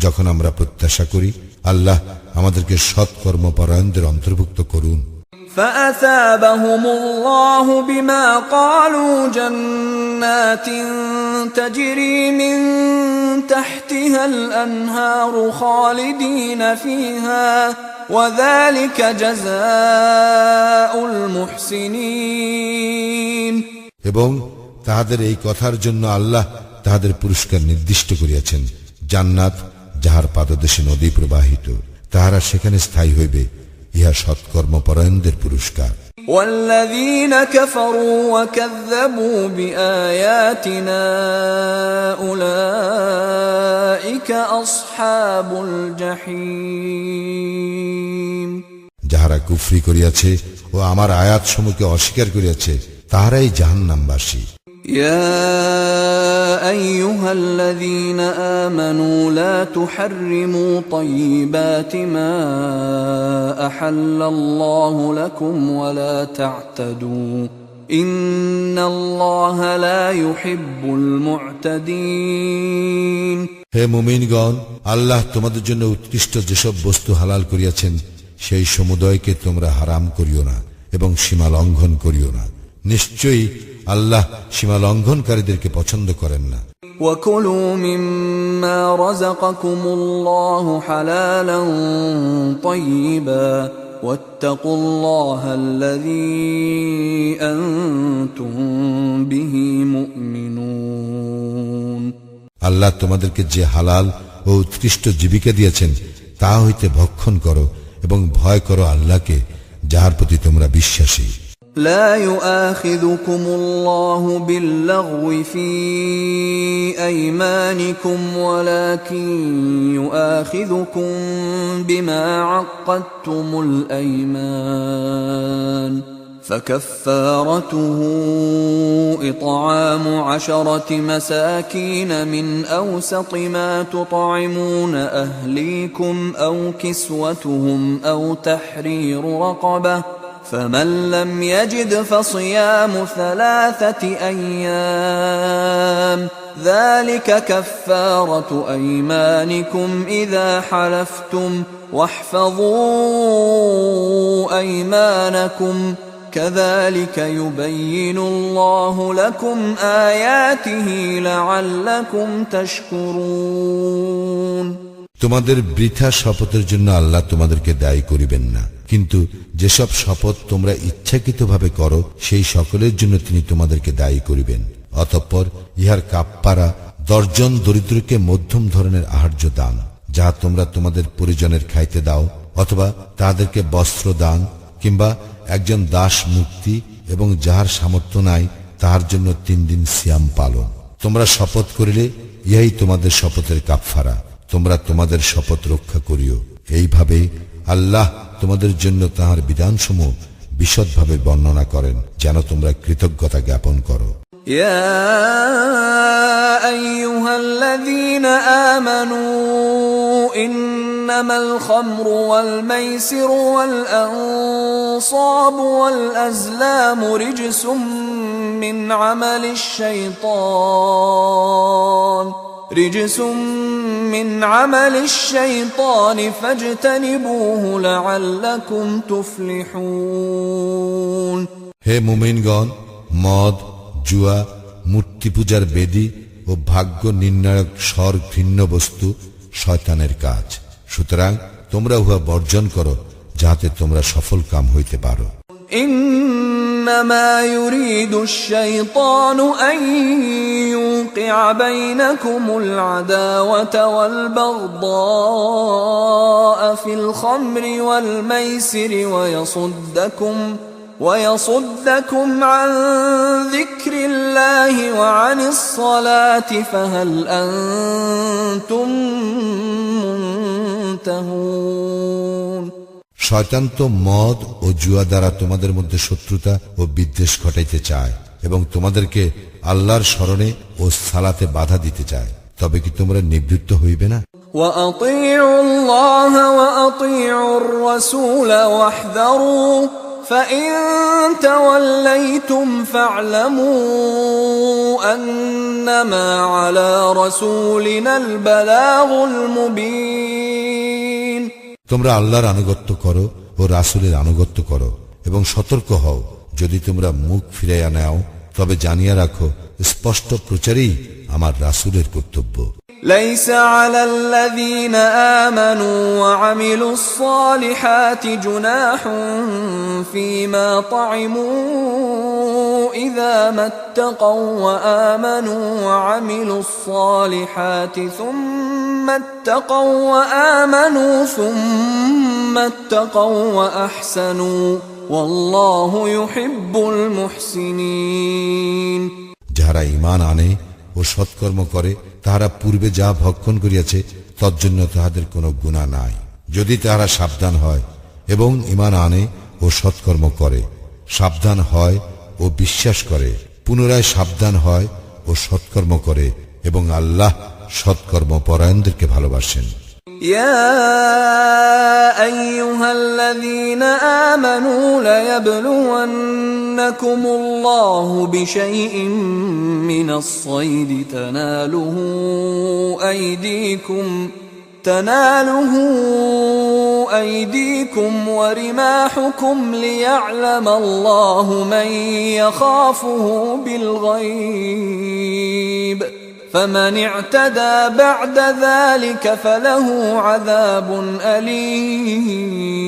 যখন আমরা প্রত্যাশা করি আল্লাহ আমাদেরকে সৎকর্মপরায়ণদের অন্তর্ভুক্ত করুন। فأثابهم الله بما قالوا جنات تجري من تحتها الأنهار خالدين فيها وذلك جزاء المحسنين এবং তাহাদের এই কথার জন্য আল্লাহ তাহাদের পুরস্কার নির্দিষ্ট করিয়াছেন, জান্নাত যাহার পাদদেশে নদী প্রবাহিত, তাহারা সেখানে স্থায়ী হইবে, ইহা সৎকর্মপরায়ণদের পুরস্কার। والذين كفروا وكذبوا بآياتنا أولئك أصحاب الجحيم যাহারা কুফরি করিয়াছে ও আমার আয়াতসমূহকে অস্বীকার করিয়াছে তাহারাই জাহান্নামবাসী। يا أيها الذين آمنوا لا تحرموا طيبات ما أحل الله لكم ولا تعتدوا إن الله لا يحب المعتدين হে মুমিনগণ, আল্লাহ তোমাদের জন্য উৎকৃষ্ট যেসব বস্তু হালাল করিয়াছেন সেই সমুদয়কে তোমরা হারাম করিও না এবং সীমা লঙ্ঘন করিও না, নিশ্চয়ই আল্লাহ সীমা লঙ্ঘনকারীদেরকে পছন্দ করেন না। وَكُلُوا مِمَّا رَزَقَكُمُ اللَّهُ حَلَالًا طَيِّبًا وَاتَّقُوا اللَّهَ الَّذِي أَنْتُمْ بِهِ مُؤْمِنُونَ আল্লাহ তোমাদেরকে যে হালাল ও উৎকৃষ্ট জীবিকা দিয়েছেন তা হইতে ভক্ষণ করো এবং ভয় করো আল্লাহকে, যাহার প্রতি তোমরা বিশ্বাসী। لا يؤاخذكم الله باللغو في أيمانكم ولكن يؤاخذكم بما عقدتم الأيمان فكفارته إطعام 10 مساكين من أوسط ما تطعمون أهليكم أو كسوتهم أو تحرير رقبة فمن لم يجد فصيام 3 أيام ذلك كفارة أيمانكم إذا حلفتم واحفظوا أيمانكم كذلك يبين الله لكم آياته لعلكم تشكرون। তোমাদের বৃথা শপথের জন্য আল্লাহ তোমাদেরকে দায়ী করিবেন না, কিন্তু যেসব শপথ তোমরা ইচ্ছাকৃতভাবে করো সেই সকলের জন্য তিনি তোমাদেরকে দায়ী করিবেন। অতঃপর ইহার কাফফারা 10 জন দরিদ্রকে মধ্যম ধরনের আহার্য দান, যাহা তোমরা তোমাদের পরিজনের খাইতে দাও, অথবা তাদেরকে বস্ত্র দান, কিংবা একজন দাস মুক্তি, এবং যাহার সামর্থ্য নাই তাহার জন্য 3 দিন সিয়াম পালন। তোমরা শপথ করিলে ইহাই তোমাদের শপথের কাফফারা। তোমরা তোমাদের শপথ রক্ষা করিও। এইভাবে আল্লাহ তোমাদের জন্য তাহার বিধানসমূহ বিশদভাবে বর্ণনা করেন, যেন তোমরা কৃতজ্ঞতা জ্ঞাপন করো। يا أيها الذين آمنوا إنما الخمر والميسر والأنصاب والأزلام رجس من عمل الشيطان فاجتنبوه لعلكم تفلحون। হে মুমিনগণ, মদ, জুয়া, মূর্তি পূজার বেদী ও ভাগ্য নির্ণায়ক স্বর ভিন্ন বস্তু শয়তানের কাজ। সুতরাং তোমরা উহা বর্জন করো, যাহাতে তোমরা সফল কাম হইতে পারো। إنما يريد الشيطان أن يوقع بينكم العداوة والبغضاء في الخمر والميسر ويصدكم عن ذكر الله وعن الصلاة فهل أنتم منتهون। শয়তান তো মদ ও জুয়া দ্বারা তোমাদের মধ্যে শত্রুতা ও বিদ্বেষ ঘটাইতে চায় এবং তোমাদেরকে আল্লাহর স্মরণে ও সালাতে বাধা দিতে চায়। তবে কি তোমরা নিবৃত্ত হইবে না? وأطيعوا الله وأطيعوا الرسول واحذروا فإن توليتم فاعلموا أنما على رسولنا البلاغ المبين। তোমরা আল্লাহর আনুগত্য করো ও রাসূলের আনুগত্য করো এবং সতর্ক হও। যদি তোমরা মুখ ফিরাইয়া নাও তবে জানিয়া রাখো, স্পষ্ট প্রচারই আমার রাসূলের কর্তব্য। ليس على الذين آمنوا وعملوا الصالحات جناح فيما طعموا إذا ما اتقوا وآمنوا وعملوا الصالحات ثم اتقوا وأحسنوا والله يحب المحسنين। যারা ঈমান আনে ও সৎকর্ম করে তাহারা পূর্বে যা ভক্ষণ করিয়াছে তজ্জন্য তাহাদের কোনো গুনাহ নাই, যদি তাহারা সাবধান হয় এবং ঈমান আনে ও সৎকর্ম করে, সাবধান হয় ও বিশ্বাস করে, পুনরায় সাবধান হয় ও সৎকর্ম করে, এবং আল্লাহ সৎকর্ম পরায়ণদেরকে ভালোবাসেন। يا أيها الذين آمنوا ليبلونكم الله بشيء من الصيد تناله أيديكم ورماحكم ليعلم الله من يخافه بالغيب فمن اعتدى بعد ذلك فله عذاب أليم।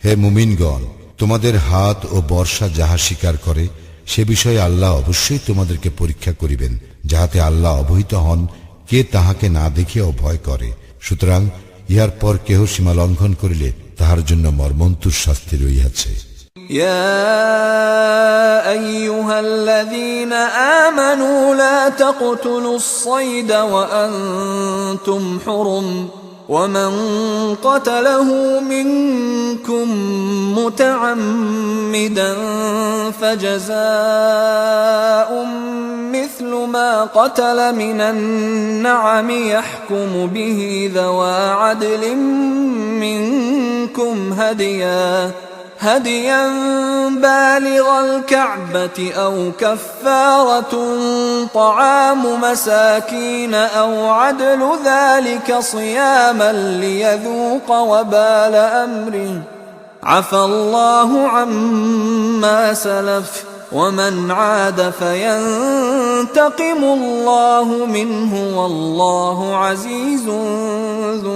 হে মুমিনগণ, তোমাদের হাত ও বর্ষা যাহা শিকার করে সে বিষয়ে আল্লাহ অবশ্যই তোমাদেরকে পরীক্ষা করিবেন, যাহাতে আল্লাহ অবহিত হন কে তাহাকে না দেখিয়াও ভয় করে। সুতরাং ইহার পর কেহ সীমা লঙ্ঘন করিলে তাহার জন্য মর্মন্তুর শাস্তি রহিয়াছে। يا أيها الذين آمنوا لا تقتلوا الصيد وأنتم حرم ومن قتله منكم متعمدا فجزاء مثل ما قتل من النعم يحكم به ذوى عدل منكم هديا بالغ الكعبة أو كفارة طعام مساكين أو عدل ذلك صياما ليذوق وبال أمره عفى الله عما سلف ومن عاد فينتقم الله منه والله عزيز ذو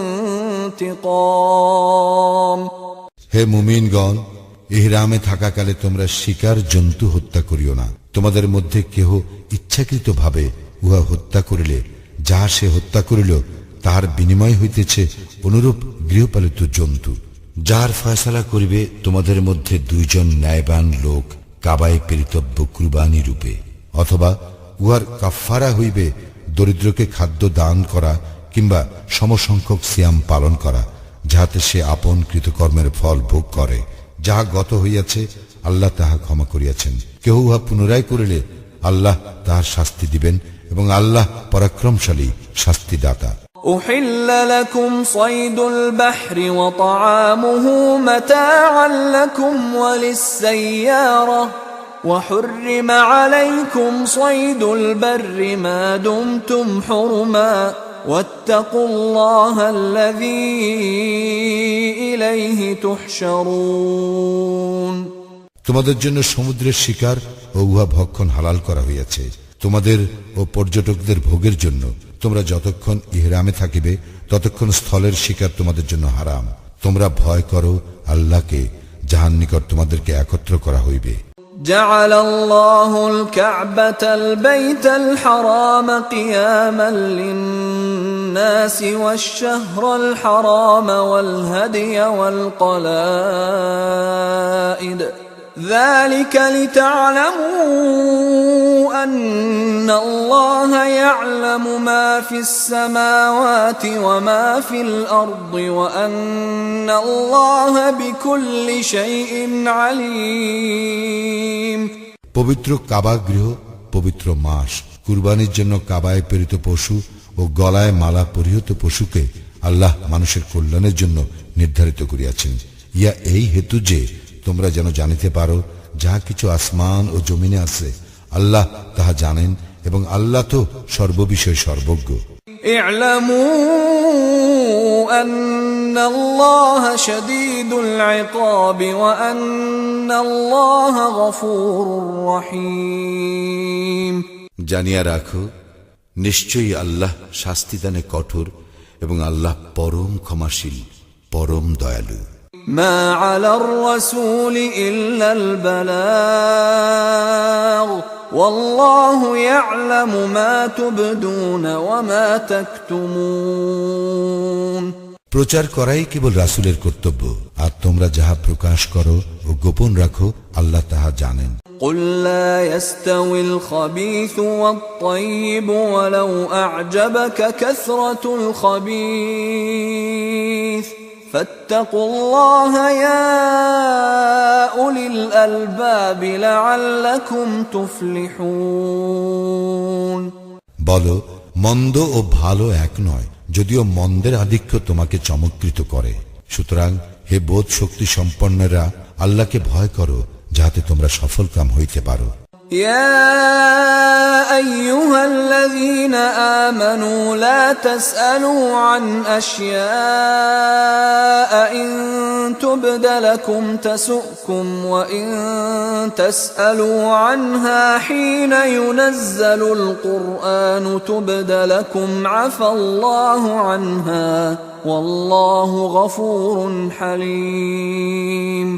انتقام। হে মুমিনগণ, ইহরামে থাকাকালে তোমরা শিকার জন্তু হত্যা করিও না। তোমাদের মধ্যে কেহ ইচ্ছাকৃতভাবে উহা হত্যা করিলে যাহা সে হত্যা করিল তাহার বিনিময় হইতেছে অনুরূপ গৃহপালিত জন্তু, যার ফয়সালা করিবে তোমাদের মধ্যে দুইজন ন্যায়বান লোক কাবায় প্রেরিতব্য কুরবানি রূপে, অথবা উহার কাফফারা হইবে দরিদ্রকে খাদ্য দান করা কিংবা সমসংখ্যক সিয়াম পালন করা, যাহাতে সে আপন কৃতকর্মের ফল ভোগ করে। যাহা গত হইয়াছে আল্লাহ তাহা ক্ষমা করিয়াছেন। কেহ উহা পুনরায় করিলে আল্লাহ তাহার শাস্তি দিবেন এবং আল্লাহ পরাক্রমশালী শাস্তিদাতা। أحل لكم صيد البحر وطعامه متاعا لكم وللسيارة وحرم عليكم صيد البر ما دمتم حرما واتقوا الله الذي إليه تحشرون। তোমাদের জন্য সমুদ্রের শিকার ও উহা ভক্ষণ হালাল করা হইয়াছে তোমাদের ও পর্যটকদের ভোগের জন্য। তোমরা যতক্ষণ ইহরামে থাকিবে ততক্ষণ স্থলের শিকার তোমাদের জন্য হারাম। তোমরা ভয় করো আল্লাহকে, যাহার নিকট তোমাদেরকে একত্র করা হইবে। جعل الله الكعبة البيت الحرام قياما للناس والشهر الحرام والهدي والقلائد ذلك لتعلموا أن الله يعلم ما في السماوات وما في الأرض وأن الله بكل شيء عليم। পবিত্র কাবা গৃহ, পবিত্র মাস, কুরবানির জন্য কাবায় প্রেরিত পশু ও গলায় মালা পরিহিত পশুকে আল্লাহ মানুষের কল্যাণের জন্য নির্ধারিত করিয়াছেন। ইয়া এই হেতু যে তোমরা যেন জানিতে পারো যাহা কিছু আসমান ও জমিনে আছে আল্লাহ তাহা জানেন এবং আল্লাহ তো সর্ববিষয়ে সর্বজ্ঞ। اعلموا أن الله شديد العقاب وأن الله غفور رحيم। জানিয়া রাখো, নিশ্চয়ই আল্লাহ শাস্তিদানে কঠোর এবং আল্লাহ পরম ক্ষমাশীল, পরম দয়ালু। ما على الرسول إلا البلاغ والله يعلم ما تبدون وما تكتمون। প্রচার করাই কেবল রাসূলের কর্তব্য, আর তোমরা যাহা প্রকাশ করো ও গোপন রাখো আল্লাহ তাহা জানেন। قل لا يستوي الخبيث والطيب ولو أعجبك كثرة الخبيث فاتقوا الله يا أولي الألباب لعلكم تفلحون। বলো, মন্দ ও ভালো এক নয়, যদিও মন্দের আধিক্য তোমাকে চমৎকৃত করে। সুতরাং হে বোধ শক্তি সম্পন্নরা, আল্লাহকে ভয় করো যাহাতে তোমরা সফলকাম হইতে পারো। يا أيها الذين آمنوا لا تسألوا عن أشياء إن تبد لكم تسؤكم وإن تسألوا عنها حين ينزل القرآن تبد لكم عفى الله عنها والله غفور حليم।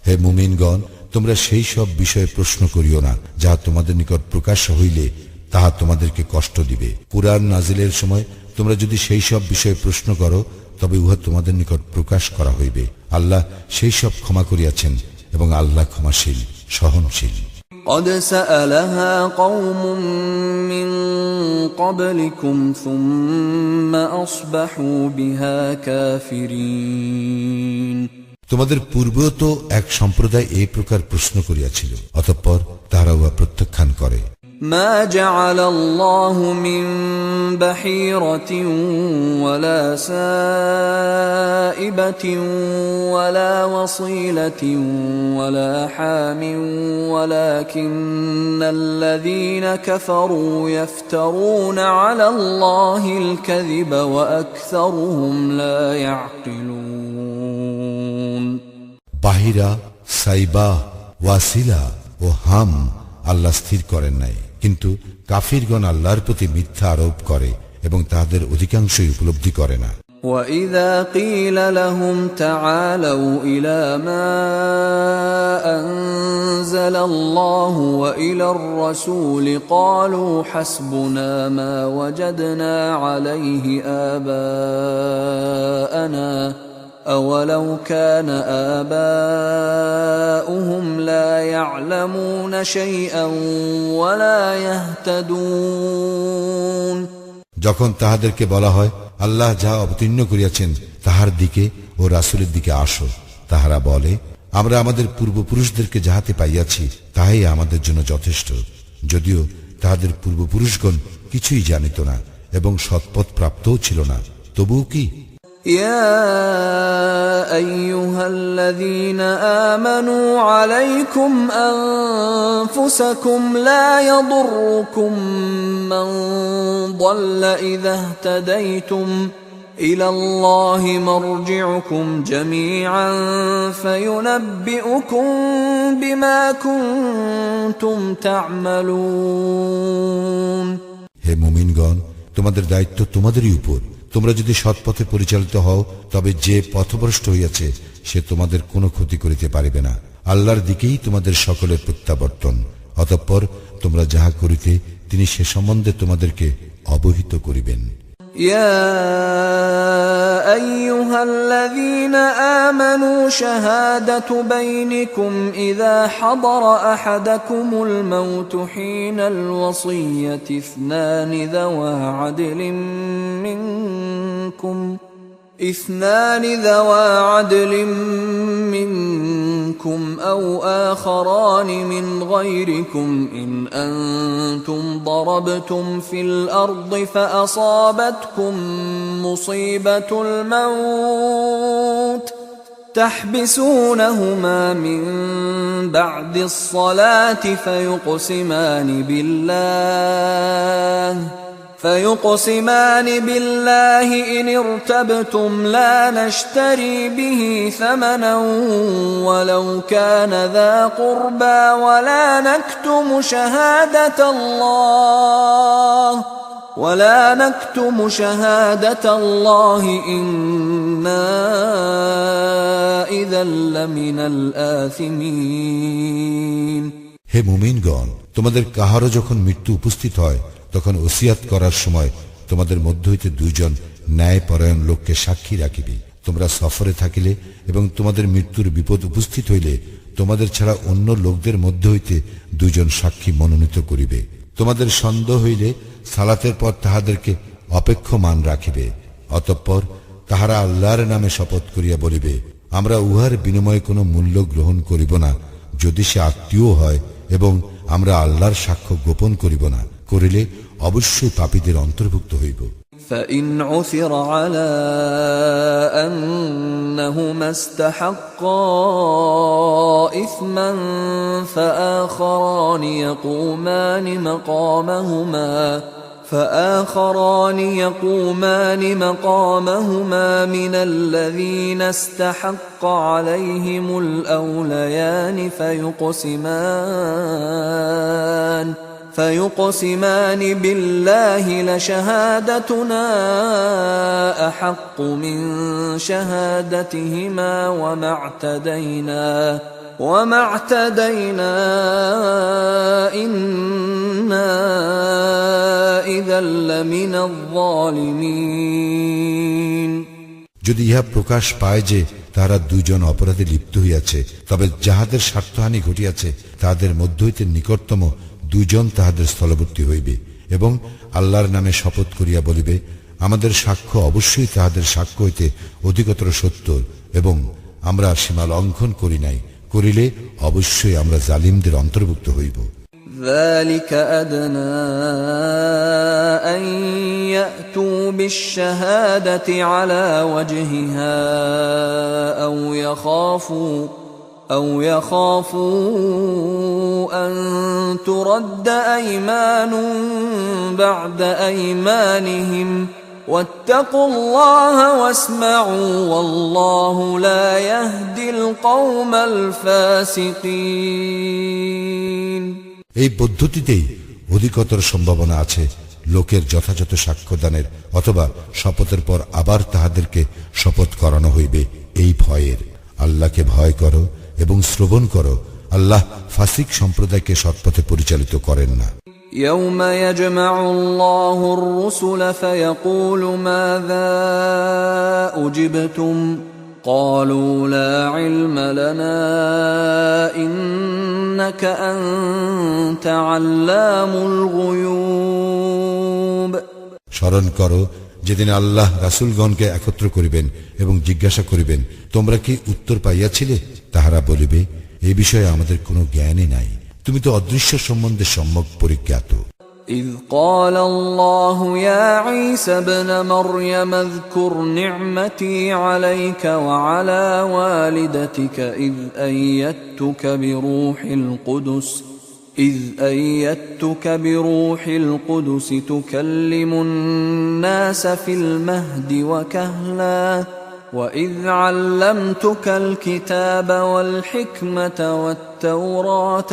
হে মুমিনগণ, তোমরা সেই সব বিষয়ে প্রশ্ন করিও না যাহা তোমাদের নিকট প্রকাশ হইলে তাহা তোমাদেরকে কষ্ট দিবে। কুরআন নাজিলের সময় তোমরা যদি সেই সব বিষয়ে প্রশ্ন করো তবে উহা তোমাদের নিকট প্রকাশ করা হইবে। আল্লাহ সেই সব ক্ষমা করিয়াছেন এবং আল্লাহ ক্ষমাশীল সহনশীল। قد سألها قوم من قبلكم ثم أصبحوا بها كافرين তোমাদের পূর্বেও তো এক সম্প্রদায় এই প্রকার প্রশ্ন করিয়াছিল, অতঃপর তাহারা উহা প্রত্যাখ্যান করে। ما جعل الله من بحيرة ولا سائبة ولا وصيلة ولا حام ولكن الذين كفروا يفترون على الله الكذب وأكثرهم لا يعقلون বাহিরা, সাইবা, ওয়াসিলা ও হাম আল্লাহ স্থির করেন নাই, কিন্তু কাফিরগণ আল্লাহর প্রতি মিথ্যা আরোপ করে এবং তাদের অধিকাংশই উপলব্ধি করে না। وَإِذَا قِيلَ لَهُمْ تَعَالَوْا إِلَى مَا أَنزَلَ اللَّهُ وَإِلَى الرَّسُولِ قَالُوا حَسْبُنَا مَا وَجَدْنَا عَلَيْهِ آبَاءَنَا أَوَلَوْ كَانَ آبَاؤُهُمْ لَا يَعْلَمُونَ شَيْئًا وَلَا يَهْتَدُونَ যখন তাহাদেরকে বলা হয়, আল্লাহ যাহা অবতীর্ণ করিয়াছেন তাহার দিকে ও রাসূলের দিকে আসো, তাহারা বলে, আমরা আমাদের পূর্বপুরুষদেরকে যাহাতে পাইয়াছি তাহাই আমাদের জন্য যথেষ্ট, যদিও তাহাদের পূর্বপুরুষগণ কিছুই জানিত না এবং সৎপথ প্রাপ্তও ছিল না। তবুও কি? يا أيها الذين آمنوا عليكم أنفسكم لا يضركم من ضل إذا اهتديتم إلى الله مرجعكم جميعا فينبئكم بما كنتم تعملون হে মুমিনগণ, তোমাদের দায়িত্ব তোমাদেরই উপর। তোমরা যদি সৎপথে পরিচালিত হও তবে যে পথভ্রষ্ট হইয়াছে সে তোমাদের কোনো ক্ষতি করিতে পারিবে না। আল্লাহর দিকেই তোমাদের সকলের প্রত্যাবর্তন, অতঃপর তোমরা যাহা করিতে তিনি সে সম্বন্ধে তোমাদেরকে অবহিত করিবেন। يا أيها الذين آمنوا شهادة بينكم إذا حضر أحدكم الموت حين الوصية اثنان ذوى عدل منكم أو آخران من غيركم إن أنتم ضربتم في الأرض فأصابتكم مصيبة الموت تحبسونهما من بعد الصلاة فيقسمان بالله إن ارتبتم لا نشتري به ثمنا ولو كان ذا قربى ولا نكتم شهادة الله إنا إذا لمن الآثمين হে মুমিনগণ, তোমাদের কাহারও যখন মৃত্যু উপস্থিত হয় তখন ওসিয়াত করার সময় তোমাদের মধ্য হইতে দুইজন ন্যায়পরায়ণ লোককে সাক্ষী রাখিবে। তোমরা সফরে থাকিলে এবং তোমাদের মৃত্যুর বিপদ উপস্থিত হইলে তোমাদের ছাড়া অন্য লোকদের মধ্য হইতে দুইজন সাক্ষী মনোনীত করিবে। তোমাদের সন্দেহ হইলে সালাতের পর তাহাদেরকে অপেক্ষমান রাখিবে। অতঃপর তাহারা আল্লাহর নামে শপথ করিয়া বলিবে, আমরা উহার বিনিময়ে কোনো মূল্য গ্রহণ করিব না, যদি সে আত্মীয় হয়, এবং আমরা আল্লাহর সাক্ষ্য গোপন করিব না, করিলে অবশ্যই পাপীদের অন্তর্ভুক্ত হইব। فإن عثر على أنهما استحقا إثما فآخران يقومان مقامهما من الذين استحق عليهم الأوليان فيقسمان بالله لشهادتنا أحق من شهادتهما وما اعتدينا إنا إذا لمن الظالمين যদি ইহা প্রকাশ পায় যে তাহারা দুজন অপরাধে লিপ্ত হইয়াছে, তবে যাহাদের স্বার্থহানি ঘটিয়াছে তাহাদের মধ্য হইতে নিকটতম দুজন তাহাদের স্থলবর্তী হইবে এবং আল্লাহর নামে শপথ করিয়া বলিবে, আমাদের সাক্ষ্য অবশ্যই তাহাদের সাক্ষ্য হইতে অধিকতর সত্য এবং আমরা সীমা লঙ্ঘন করি নাই, করিলে অবশ্যই আমরা জালিমদের অন্তর্ভুক্ত হইব। ذلك أدنى أن يأتوا بالشهادة على وجهها أو يخافوا أن ترد أيمان بعد أيمانهم واتقوا الله واسمعوا والله لا يهدي القوم الفاسقين। এই পদ্ধতিতেই অধিকতর সম্ভাবনা আছে লোকের যথাযথ সাক্ষ্যদানের, অথবা শপথের পর আবার তাহাদেরকে শপথ করানো হইবে এই ভয়ের। আল্লাহকে ভয় করো এবং শ্রবণ করো, আল্লাহ ফাসিক সম্প্রদায়কে সৎপথে পরিচালিত করেন না। يوم يجمع الله الرسل فيقول ماذا أجبتم قالوا لا علم لنا إنك أنت علام الغيوب। স্মরণ করো যেদিন আল্লাহ রাসূলগণকে একত্র করিবেন এবং জিজ্ঞাসা করিবেন, তোমরা কি উত্তর পাইয়াছিলে? তাহারা বলিবে, এই বিষয়ে আমাদের কোনো জ্ঞানই নাই, তুমি তো অদৃশ্য সম্বন্ধে সম্যক পরিজ্ঞাত। إذ قال الله يا عيسى ابن مريم اذكر نعمتي عليك وعلى والدتك إذ أيدتك بروح القدس تكلم الناس في المهد وكهلا وإذ علمتك الكتاب والحكمة والتوراة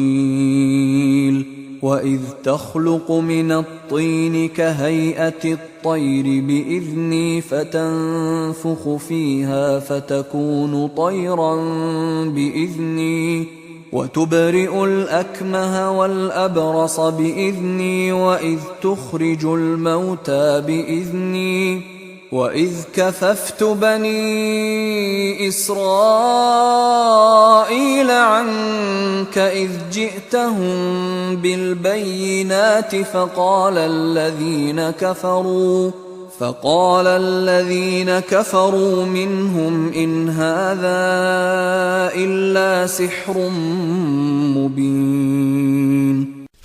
والإنجيل وإذ تخلق من الطين كهيئة الطير بإذني فتنفخ فيها فتكون طيرا بإذني وتبرئ الأكمه والأبرص بإذني وإذ تخرج الموتى بإذني وإذ كففت بني إسرائيل عنك إذ جئتهم بالبينات فقال الذين كفروا منهم إن هذا إلا سحر مبين।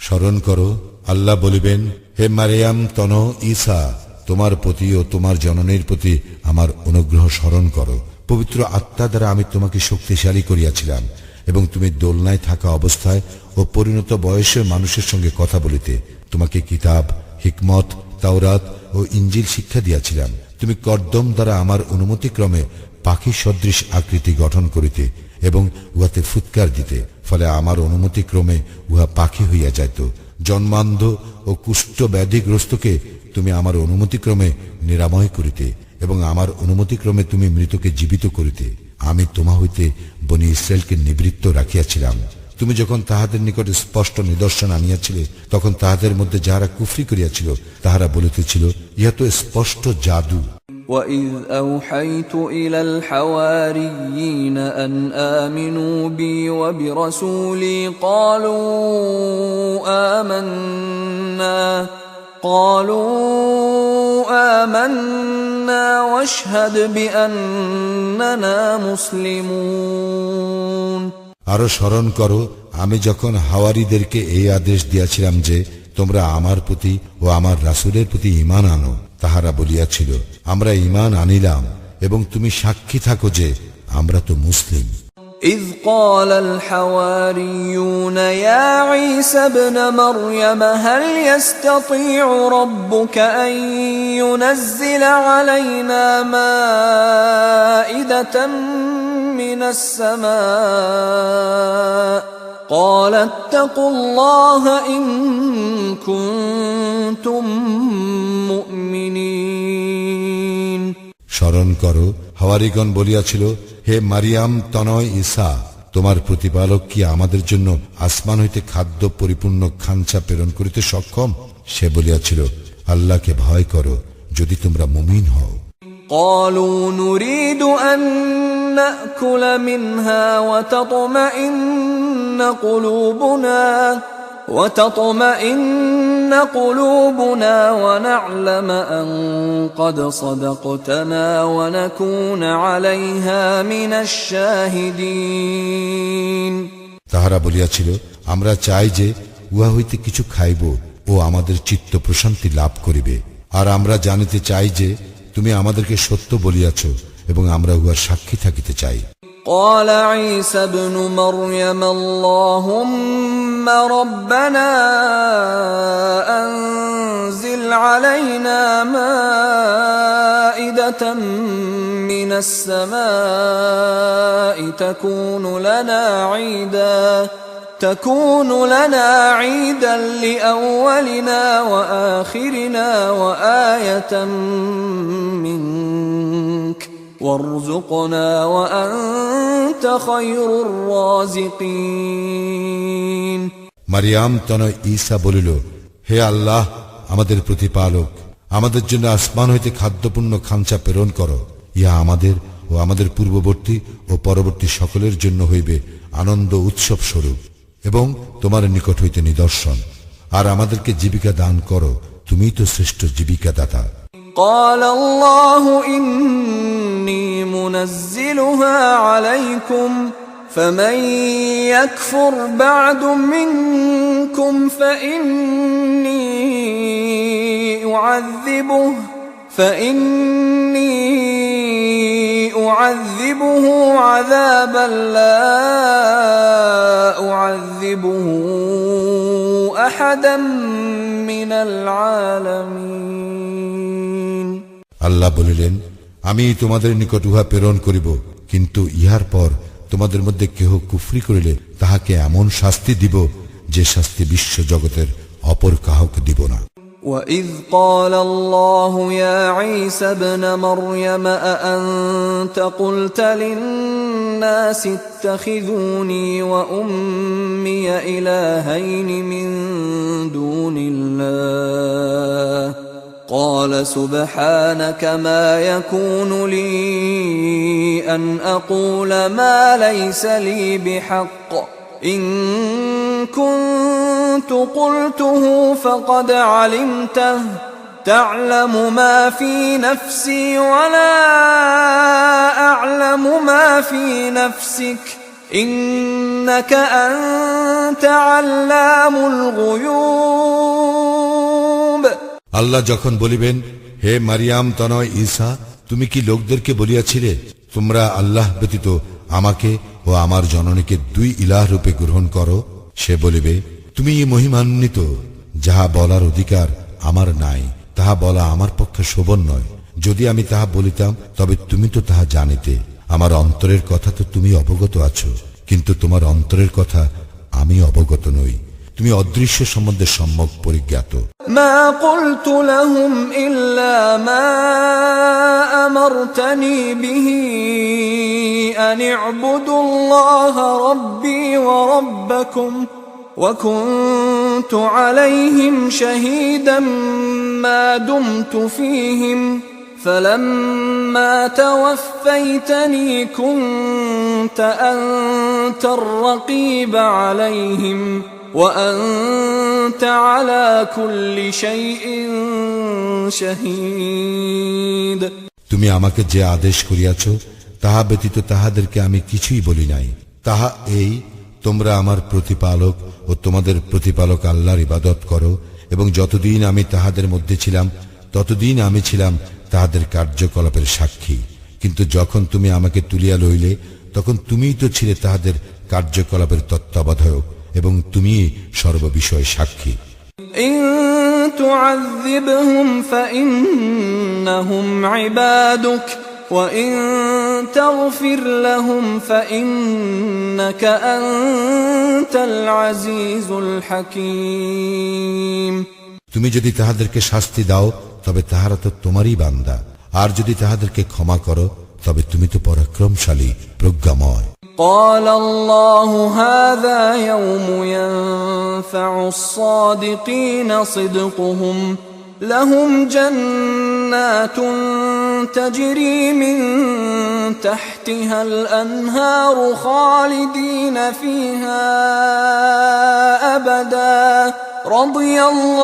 স্মরণ করো, আল্লাহ বলিবেন, হে মারিয়াম তন ঈসা, তোমার প্রতি ও তোমার জননীর প্রতি আমার অনুগ্রহ স্মরণ করো। পবিত্র আত্মা দ্বারা আমি তোমাকে শক্তিশালী করিয়াছিলাম এবং তুমি দোলনায় থাকা অবস্থায় ও পরিণত বয়সের মানুষের সঙ্গে কথা বলিতে। তোমাকে কিতাব, হিকমত, তাওরাত ও ইঞ্জিল শিক্ষা দিয়াছিলাম। তুমি কর্দম দ্বারা আমার অনুমতিক্রমে পাখি সদৃশ আকৃতি গঠন করিতে এবং উহাতে ফুৎকার দিতে, ফলে আমার অনুমতিক্রমে উহা পাখি হইয়া যাইত। জন্মান্ধ ও কুষ্ঠ ব্যাধিগ্রস্তকে তুমি আমার অনুমতিক্রমে নিরাময় করিতে এবং আমার অনুমতিক্রমে তুমি মৃতকে জীবিত করিতে। আমি তোমা হইতে বনি ইসরায়েলকে নিবৃত্ত রাখিয়াছিলাম। তুমি যখন তাহাদের নিকটে স্পষ্ট নিদর্শন আনিয়াছিলে, তখন তাহাদের মধ্যে যাহারা কুফরি করিয়াছিল তাহারা বলিতেছিল, ইহা তো স্পষ্ট জাদু। وَإِذْ أَوْحَيْتُ إِلَى الْحَوَارِيِّينَ أَنْ آمِنُوا بِي وَبِرَسُولِي قالوا آمنا واشهد بأننا مسلمون। আরো স্মরণ করো, আমি যখন হাওয়ারীদেরকে এই আদেশ দিয়াছিলাম যে তোমরা আমার প্রতি ও আমার রাসূলের প্রতি ঈমান আনো, তাহারা বলিয়াছিল, আমরা ঈমান আনিলাম এবং তুমি সাক্ষী থাকো যে আমরা তো মুসলিম। إذ قال الحواريون يا عيسى ابن مريم هل يستطيع ربك أن ينزل علينا مائدة من السماء قال اتقوا الله إن كنتم مؤمنين। স্মরণ করো, হাওয়ারীগণ বলিয়াছিল, হে মারিয়াম তনয় ঈসা, তোমার প্রতিপালক কি আমাদের জন্য আসমান হইতে খাদ্য পরিপূর্ণ খাঞ্চা প্রেরণ করিতে সক্ষম? সে বলিয়াছিল, আল্লাহকে ভয় করো যদি তোমরা মুমিন হও। قالوا نريد أن نأكل منها وتطمئن قلوبنا ونعلم أن قد صدقتنا ونكون عليها من الشاهدين। তাহারা বলিয়াছিল, আমরা চাই যে উহা হইতে কিছু খাইব ও আমাদের চিত্ত প্রশান্তি লাভ করিবে, আর আমরা জানিতে চাই যে তুমি আমাদেরকে সত্য বলিয়াছ এবং আমরা উহার সাক্ষী থাকিতে চাই। قال عيسى ابن مريم اللهم ربنا أنزل علينا مائدة من السماء تكون لنا عيدا لأولنا وآخرنا وآية منك وارزقنا وأنت خير الرازقين। মারিয়াম তনয় ঈসা বলিল, হে আল্লাহ আমাদের প্রতিপালক, আমাদের জন্য আসমান হইতে খাদ্যপূর্ণ খাঞ্চা প্রেরণ করো। ইহা আমাদের ও আমাদের পূর্ববর্তী ও পরবর্তী সকলের জন্য হইবে আনন্দ উৎসব স্বরূপ এবং তোমার নিকট হইতে নিদর্শন, আর আমাদেরকে জীবিকা দান করো, তুমিই তো শ্রেষ্ঠ জীবিকা দাতা। قال الله إني منزلها عليكم فمن يكفر بعد منكم فإني أعذبه عذابا لا أعذبه أحدا من العالمين। আল্লাহ বলিলেন, আমি তোমাদের নিকট উহা প্রেরণ করিব, কিন্তু ইহার পর তোমাদের মধ্যে কেহ কুফরি করিলে তাহাকে এমন শাস্তি দিব যে শাস্তি বিশ্ব জগতের অপর কাহকে দিব না। وَإِذْ قَالَ اللَّهُ يَا عِيسَى ابْنَ مَرْيَمَ أَأَنْتَ قُلْتَ لِلنَّاسِ اتَّخِذُونِي وَأُمِّيَ إِلَٰهَيْنِ مِن دُونِ اللَّهِ قَالَ سُبْحَانَكَ مَا يَكُونُ لِي أَنْ أَقُولَ مَا لَيْسَ لِي بِحَقٍّ إِن كنت قلته فقد علمته تعلم ما في نفسي ولا أعلم ما في نفسك إنك أنت علام الغيوب। আল্লাহ যখন বলিবেন, হে মারিয়াম তনয় ঈসা, তুমি কি লোকদেরকে বলিয়াছিলে তোমরা আল্লাহ ব্যতীত আমাকে ও আমার জননীকে দুই ইলাহ রূপে গ্রহণ করো? সে বলিবে, তুমি মহিমান্বিত, যাহা বলার অধিকার আমার নাই, তাহা বলা আমার পক্ষে শোভন নয়। যদি আমি তাহা বলিতাম তবে তুমি তো তাহা জানিতে। আমার অন্তরের কথা তো তুমি অবগত আছো, কিন্তু তোমার অন্তরের কথা আমি অবগত নই। তুমি অদৃশ্য সম্বন্ধে সম্যক পরিজ্ঞাত। মা কুলতু লাহুম ইল্লা মা আমারতানি বিহি আন ইবুদুল্লাহা রাব্বি ওয়া রাব্বাকুম ওয়া কুনতু আলাইহিম শাহীদাম মা দুমতু ফীহিম فلما توفيتني كنت أنت الرقيب عليهم وأنت على كل شيء شهيد। তুমি আমাকে যে আদেশ করিয়াছ তাহা ব্যতীত তাহাদেরকে আমি কিছুই বলি নাই। তাহা এই, তোমরা আমার প্রতিপালক ও তোমাদের প্রতিপালক আল্লাহর ইবাদত করো, এবং যতদিন আমি তাহাদের মধ্যে ছিলাম ততদিন আমি ছিলাম তাহাদের কার্যকলাপের সাক্ষী। কিন্তু যখন তুমি আমাকে তুলিয়া লইলে তখন তুমিই তো ছিলে তাহাদের কার্যকলাপের তত্ত্বাবধায়ক, এবং তুমি সর্ববিষয় সাক্ষী। ইন তুআযিবহুম ফাইন্নাহুম ইবাদুক ওয়া ইন তাগফির লাহুম ফাইন্নাকা আনতাল আজিজুল হাকীম। তুমি যদি তাহাদেরকে শাস্তি দাও তবে তাহারা তো তোমারই বান্দা, আর যদি তাহাদেরকে ক্ষমা করো তবে তুমি তো পরাক্রমশালী, প্রজ্ঞাময়। قال الله هذا يوم ينفع الصادقين صدقهم لهم جنات تجري من تحتها الأنهار خالدين فيها أبدا رضي الله